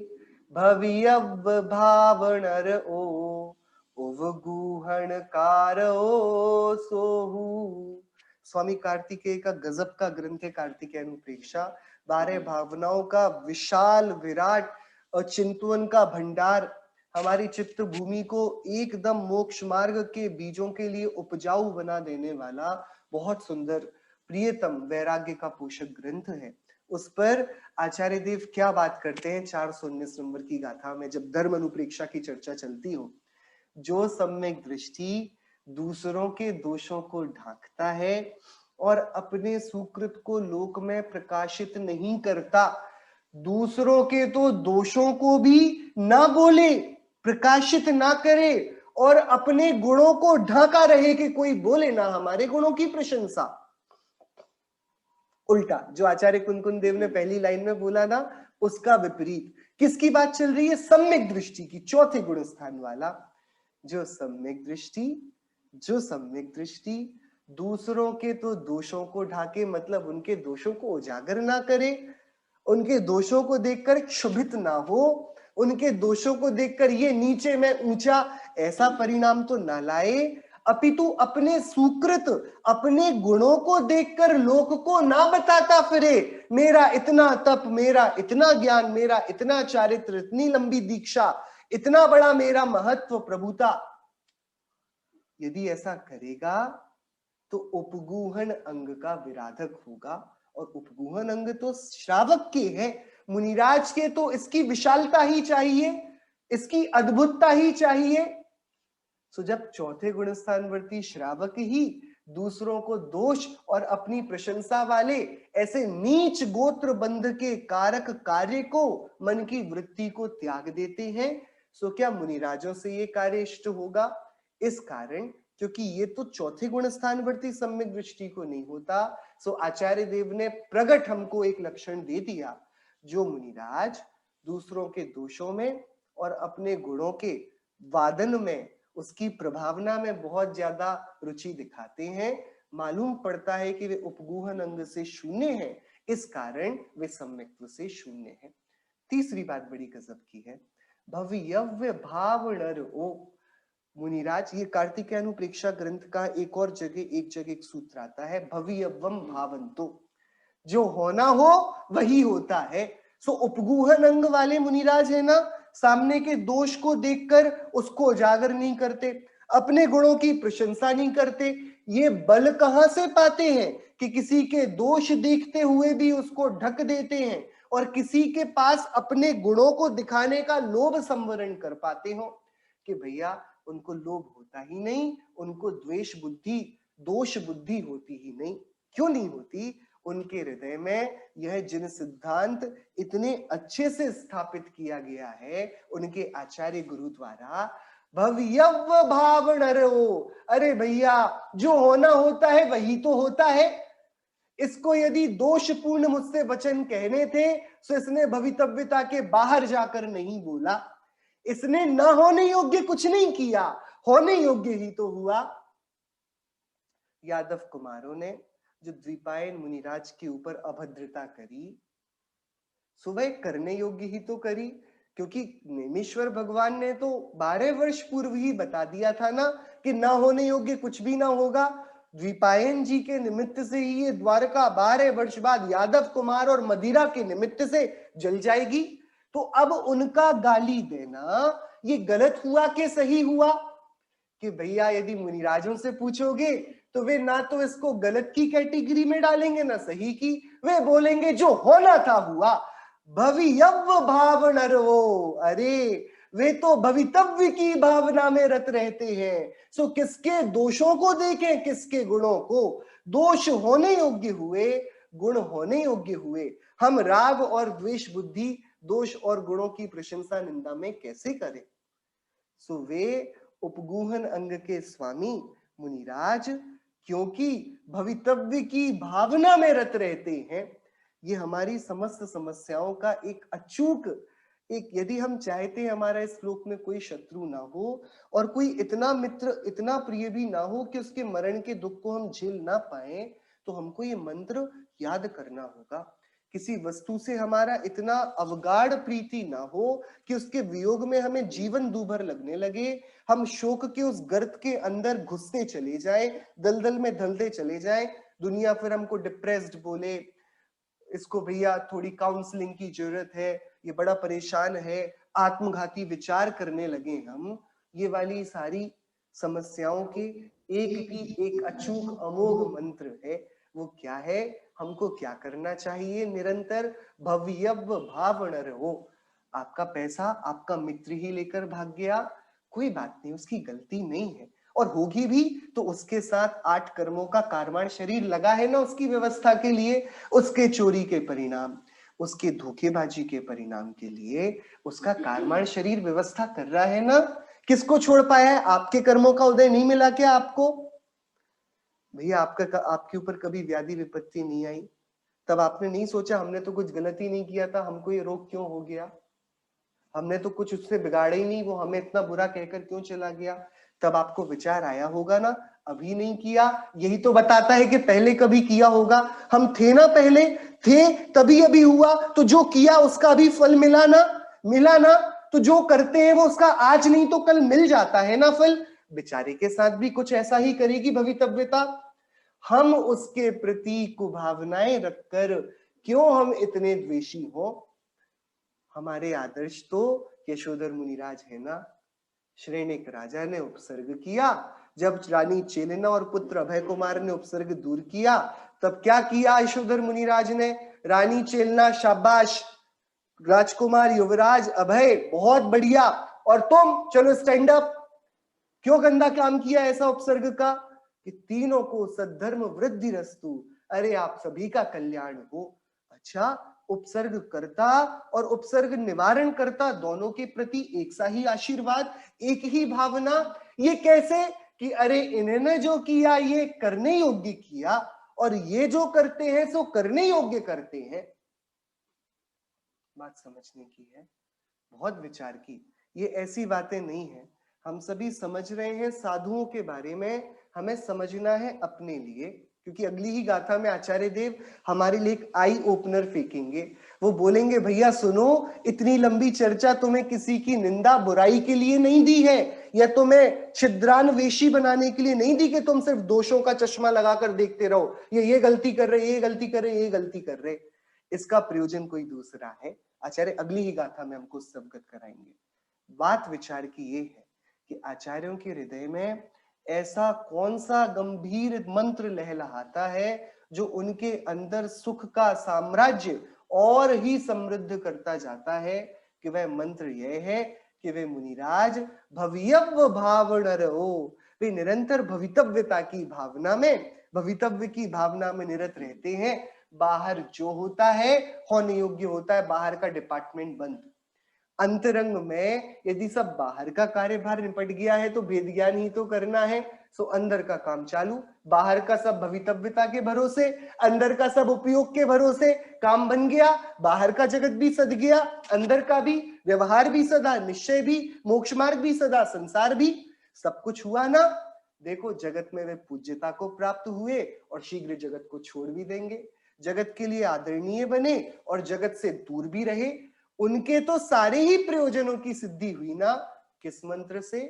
भवियव भावनर ओ उव गुहण कार ओ सोहु। स्वामी कार्तिकेय का गजब का ग्रंथ है कार्तिकेय अनुप्रेक्षा। 12 भावनाओं का विशाल विराट और चिंतवन का भंडार हमारी चित्त भूमि को एकदम मोक्ष मार्ग के बीजों के लिए उपजाऊ बना देने वाला बहुत सुंदर प्रियतम वैराग्य का पोषक ग्रंथ है। उस पर आचार्य देव क्या बात करते हैं 419 नंबर की गाथा में, जब धर्म अनुप्रेक्षा की चर्चा चलती हो। जो सम्यक दृष्टि दूसरों के दोषों को ढांकता है और अपने सुकृत को लोक में प्रकाशित नहीं करता, दूसरों के तो दोषों को भी ना बोले, प्रकाशित ना करे और अपने गुणों को ढांका रहे कि कोई बोले ना हमारे गुणों की प्रशंसा। उल्टा जो आचार्य कुनकुन देव ने पहली लाइन में बोला ना, उसका विपरीत। किसकी बात चल रही है? सम्यक दृष्टि की, चौथे गुण स्थान वाला। जो सम्यक दृष्टि दूसरों के तो दोषों को ढाके, मतलब उनके दोषों को उजागर ना करे, उनके दोषों को देखकर क्षुभित ना हो, उनके दोषों को देखकर ये नीचे मैं ऊंचा ऐसा परिणाम तो ना लाए, अपितु अपने सुकृत अपने गुणों को देखकर लोक को ना बताता फिरे मेरा इतना तप, मेरा इतना ज्ञान, मेरा इतना चारित्र, इतनी लंबी दीक्षा, इतना बड़ा मेरा महत्व, प्रभुता। यदि ऐसा करेगा तो उपगूहन अंग का विराधक होगा, और उपगूहन अंग तो श्रावक के है, मुनिराज के तो इसकी विशालता ही चाहिए, इसकी अद्भुतता ही चाहिए। सो जब चौथे गुण स्थानवर्ती श्रावक ही दूसरों को दोष और अपनी प्रशंसा वाले ऐसे नीच गोत्र बंध के कारक कार्य को, मन की वृत्ति को त्याग देते हैं, सो क्या मुनिराजों से ये कार्य इष्ट होगा? इस कारण क्योंकि ये तो चौथे गुण स्थानवर्ती सम्यक दृष्टि को नहीं होता, सो आचार्य देव ने प्रगट हमको एक लक्षण दे दिया। जो मुनिराज दूसरों के दोषों में और अपने गुणों के वादन में, उसकी प्रभावना में बहुत ज्यादा रुचि दिखाते हैं, मालूम पड़ता है कि वे उपगूहन अंग से शून्य हैं, इस कारण वे सम्यक्त्व से शून्य हैं। तीसरी बात बड़ी गजब की है, भव्यव्य भाव नर ओ। मुनिराज, ये कार्तिकेय अनुप्रेक्षा ग्रंथ का एक और जगह एक सूत्र आता है, भव्यवम भावंतो, जो होना हो वही होता है। सो उपगूहन अंग वाले मुनिराज है ना, सामने के दोष को देखकर उसको उजागर नहीं करते, अपने गुणों की प्रशंसा नहीं करते। ये बल कहां से पाते हैं कि किसी के दोष देखते हुए भी उसको ढक देते हैं, और किसी के पास अपने गुणों को दिखाने का लोभ संवरण कर पाते हो? कि भैया उनको लोभ होता ही नहीं, उनको द्वेष बुद्धि, दोष बुद्धि होती ही नहीं। क्यों नहीं होती? उनके हृदय में यह जिन सिद्धांत इतने अच्छे से स्थापित किया गया है उनके आचार्य गुरु द्वारा, भव्यव्य भाव नरो। अरे भैया, जो होना होता है वही तो होता है। इसको यदि दोषपूर्ण मुझसे वचन कहने थे तो इसने भवितव्यता के बाहर जाकर नहीं बोला, इसने न होने योग्य कुछ नहीं किया, होने योग्य ही तो हुआ। यादव कुमारों ने जो द्विपायन मुनिराज के ऊपर अभद्रता करी, सुबह करने योग्य ही तो करी, क्योंकि नेमीश्वर भगवान ने तो 12 वर्ष पूर्व ही बता दिया था ना कि ना होने योग्य कुछ भी ना होगा। द्विपायन जी के निमित्त से ही ये द्वारका 12 वर्ष बाद यादव कुमार और मदिरा के निमित्त से जल जाएगी। तो अब उनका गाली देना ये गलत हुआ कि सही हुआ? कि भैया यदि मुनिराजों से पूछोगे तो वे ना तो इसको गलत की कैटेगरी में डालेंगे ना सही की, वे बोलेंगे जो होना था हुआ। भवियव्य भाव नरवो, अरे वे तो भवितव्य की भावना में रत रहते हैं। सो किसके दोषों को देखें, किसके गुणों को? दोष होने योग्य हुए, गुण होने योग्य हुए, हम राग और द्वेष बुद्धि, दोष और गुणों की प्रशंसा निंदा में कैसे करें? सो वे उपगूहन अंग के स्वामी मुनिराज क्योंकि भवितव्य की भावना में रत रहते हैं, ये हमारी समस्त समस्याओं का एक अचूक, एक, यदि हम चाहते हैं हमारा इस श्लोक में कोई शत्रु ना हो और कोई इतना मित्र, इतना प्रिय भी ना हो कि उसके मरण के दुख को हम झेल ना पाए, तो हमको ये मंत्र याद करना होगा। किसी वस्तु से हमारा इतना अवगाढ़ प्रीति ना हो कि उसके वियोग में हमें जीवन दूभर लगने लगे, हम शोक के उस गर्त के अंदर घुसते चले जाएं, दलदल में ढलते चले जाएं, दुनिया फिर हमको डिप्रेस्ड बोले, इसको भैया थोड़ी काउंसलिंग की जरूरत है, ये बड़ा परेशान है, आत्मघाती विचार करने लगे हम। ये वाली सारी समस्याओं के एक की एक अचूक अमोघ मंत्र है। वो क्या है? हमको क्या करना चाहिए? निरंतर भव्यव भाव न रहो। आपका पैसा आपका मित्र ही लेकर भाग गया, कोई बात नहीं, उसकी गलती नहीं है, और होगी भी तो उसके साथ 8 कर्मों का कारवाण शरीर लगा है ना उसकी व्यवस्था के लिए। उसके चोरी के परिणाम, उसके धोखेबाजी के परिणाम के लिए उसका कारवाण शरीर व्यवस्था कर रहा है ना। किसको छोड़ पाया है? आपके कर्मों का उदय नहीं मिला क्या आपको? भैया आपका आपके ऊपर कभी व्याधि विपत्ति नहीं आई? तब आपने नहीं सोचा हमने तो कुछ गलत ही नहीं किया था, हमको ये रोग क्यों हो गया? हमने तो कुछ उससे बिगाड़ा ही नहीं, वो हमें इतना बुरा कहकर क्यों चला गया? तब आपको विचार आया होगा ना। अभी नहीं किया, यही तो बताता है कि पहले कभी किया होगा। हम थे ना, पहले थे तभी अभी हुआ, तो जो किया उसका अभी फल मिला ना। मिला ना, तो जो करते हैं वो उसका आज नहीं तो कल मिल जाता है ना फल। बेचारे के साथ भी कुछ ऐसा ही करेगी भवितव्यता। हम उसके प्रति कुभावनाएं रखकर क्यों हम इतने द्वेषी हो? हमारे आदर्श तो यशोधर मुनिराज है ना। श्रेणिक राजा ने उपसर्ग किया, जब रानी चेलेना और पुत्र अभय कुमार ने उपसर्ग दूर किया, तब क्या किया यशोधर मुनिराज ने? रानी चेलना शाबाश, राजकुमार युवराज अभय बहुत बढ़िया, और तुम चलो स्टैंड अप। क्यों गंदा काम किया ऐसा उपसर्ग का? कि तीनों को सद्धर्म वृद्धि रस्तु, अरे आप सभी का कल्याण हो। अच्छा, उपसर्ग करता और उपसर्ग निवारण करता दोनों के प्रति एक सा ही आशीर्वाद, एक ही भावना। ये कैसे कि अरे इन्होंने जो किया ये करने योग्य किया, और ये जो करते हैं सो करने योग्य करते हैं। बात समझने की है, बहुत विचार की। ये ऐसी बातें नहीं है। हम सभी समझ रहे हैं साधुओं के बारे में, हमें समझना है अपने लिए, क्योंकि अगली ही गाथा में आचार्य देव हमारे लिए एक आई ओपनर फेंकेंगे। वो बोलेंगे भैया सुनो, इतनी लंबी चर्चा तुम्हें किसी की निंदा बुराई के लिए नहीं दी है, या तुम्हें छिद्रान्वेषी बनाने के लिए नहीं दी कि तुम सिर्फ दोषों का चश्मा लगाकर देखते रहो, ये गलती कर रहे, ये गलती कर रहे, ये गलती कर रहे। इसका प्रयोजन कोई दूसरा है। आचार्य अगली ही गाथा में हमको सबगत कराएंगे। बात विचार की ये है कि आचार्यों के हृदय में ऐसा कौन सा गंभीर मंत्र लहलहाता है जो उनके अंदर सुख का साम्राज्य और ही समृद्ध करता जाता है। कि वह मंत्र यह है कि वे मुनिराज भव्यव भाव न रहो, वे निरंतर भवितव्यता की भावना में, भवितव्य की भावना में निरत रहते हैं। बाहर जो होता है होने योग्य होता है, बाहर का डिपार्टमेंट बंद। अंतरंग में यदि सब बाहर का कार्यभार निपट गया है तो वेद ज्ञान ही तो करना है, सो अंदर का काम चालू। बाहर का सब भवितव्यता के भरोसे, अंदर का सब उपयोग के भरोसे। काम बन गया, बाहर का जगत भी सद गया, अंदर का भी, व्यवहार भी सदा, निश्चय भी, मोक्ष मार्ग भी सदा, संसार भी, सब कुछ हुआ ना। देखो जगत में वे पूज्यता को प्राप्त हुए और शीघ्र जगत को छोड़ भी देंगे। जगत के लिए आदरणीय बने और जगत से दूर भी रहे। उनके तो सारे ही प्रयोजनों की सिद्धि हुई ना। किस मंत्र से?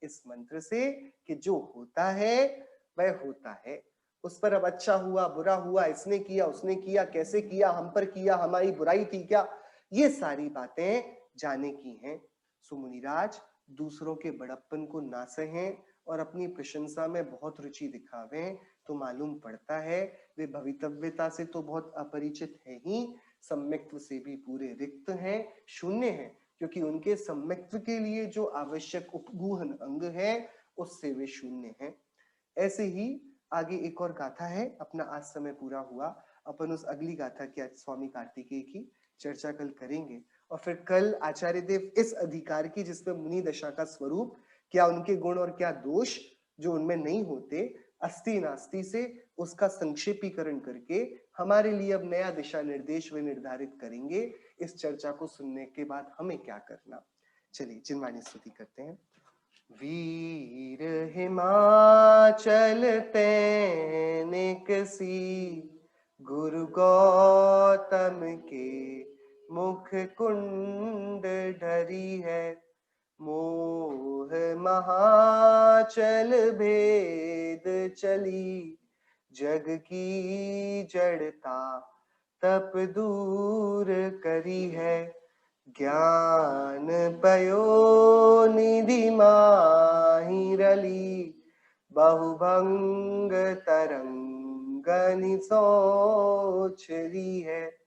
इस मंत्र से कि जो होता है वह होता है। उस पर अब अच्छा हुआ बुरा हुआ, इसने किया उसने किया, कैसे किया, हम पर किया, हमारी बुराई थी क्या, ये सारी बातें जाने की हैं। सुमुनिराज दूसरों के बड़प्पन को ना सहें और अपनी प्रशंसा में बहुत रुचि दिखावें, तो मालूम पड़ता है वे भवितव्यता से तो बहुत अपरिचित है ही, सम्यक्त्व से भी पूरे रिक्त हैं, शून्य हैं, क्योंकि उनके सम्यक्त्व के लिए जो आवश्यक उपगूहन अंग है उससे वे शून्य हैं। ऐसे ही आगे एक और गाथा है, अपना आज समय पूरा हुआ, अपन उस अगली गाथा की आज स्वामी कार्तिकेय की चर्चा कल करेंगे। और फिर कल आचार्य देव इस अधिकार की जिसमें मुनि दशा का स्वरूप, क्या उनके गुण और क्या दोष जो उनमें नहीं होते, अस्ति नास्ति से उसका संक्षेपीकरण करके हमारे लिए अब नया दिशा निर्देश वे निर्धारित करेंगे। इस चर्चा को सुनने के बाद हमें क्या करना। चलिए जिनवाणी स्तुति करते हैं। वीर हिमाचल तैनिक सी, गुरु गौतम के मुख कुंड ढरी है, मोह महाचल भेद चली, जग की जड़ता तप दूर करी है। ज्ञान पयो निधि माहि रली, बहुभंग तरंगनि सोच ली है।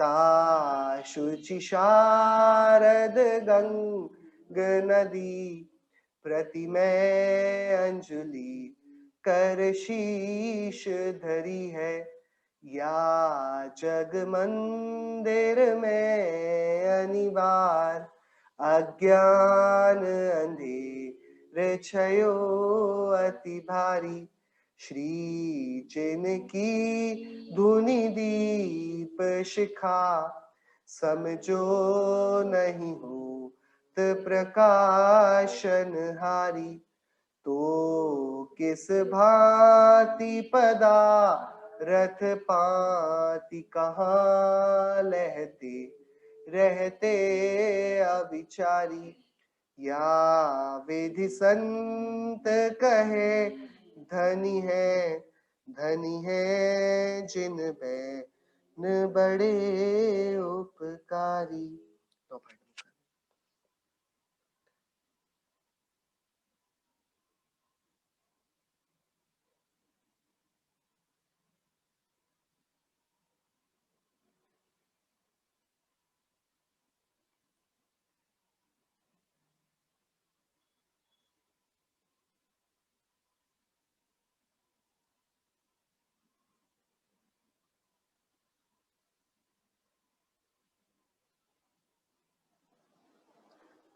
ता शुचि शारद गंग नदी, प्रतिमय अंजलि कर शीश धरी है। या जग मंदिर में अनिवार, अज्ञान अंधेर छयो अति भारी। श्री जिनकी धुनि दीप शिखा, समझो नहीं हो प्रकाशन हारी। तो किस भांति पदा रथ पाती, कहाँ लहते रहते अविचारी। या विधि संत कहे धनी है जिन बैन बड़े उपकारी।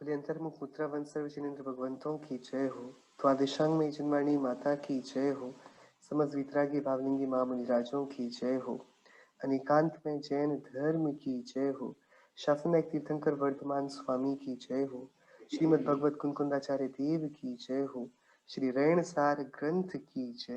बोले अंतर्मुख मुद्रा वंश सर्व जिनेन्द्र भगवंतों की जय हो। द्वादशांग में जनवाणी माता की जय हो। समस्त वितरागी भावलिंगी माँ मुनिराजों की जय हो। अनेकांत में जैन धर्म की जय हो। शासन एक तीर्थंकर वर्धमान स्वामी की जय हो। श्रीमद् भगवत कुंकुंदाचार्य देव की जय हो। श्री रैणसार ग्रंथ की जय।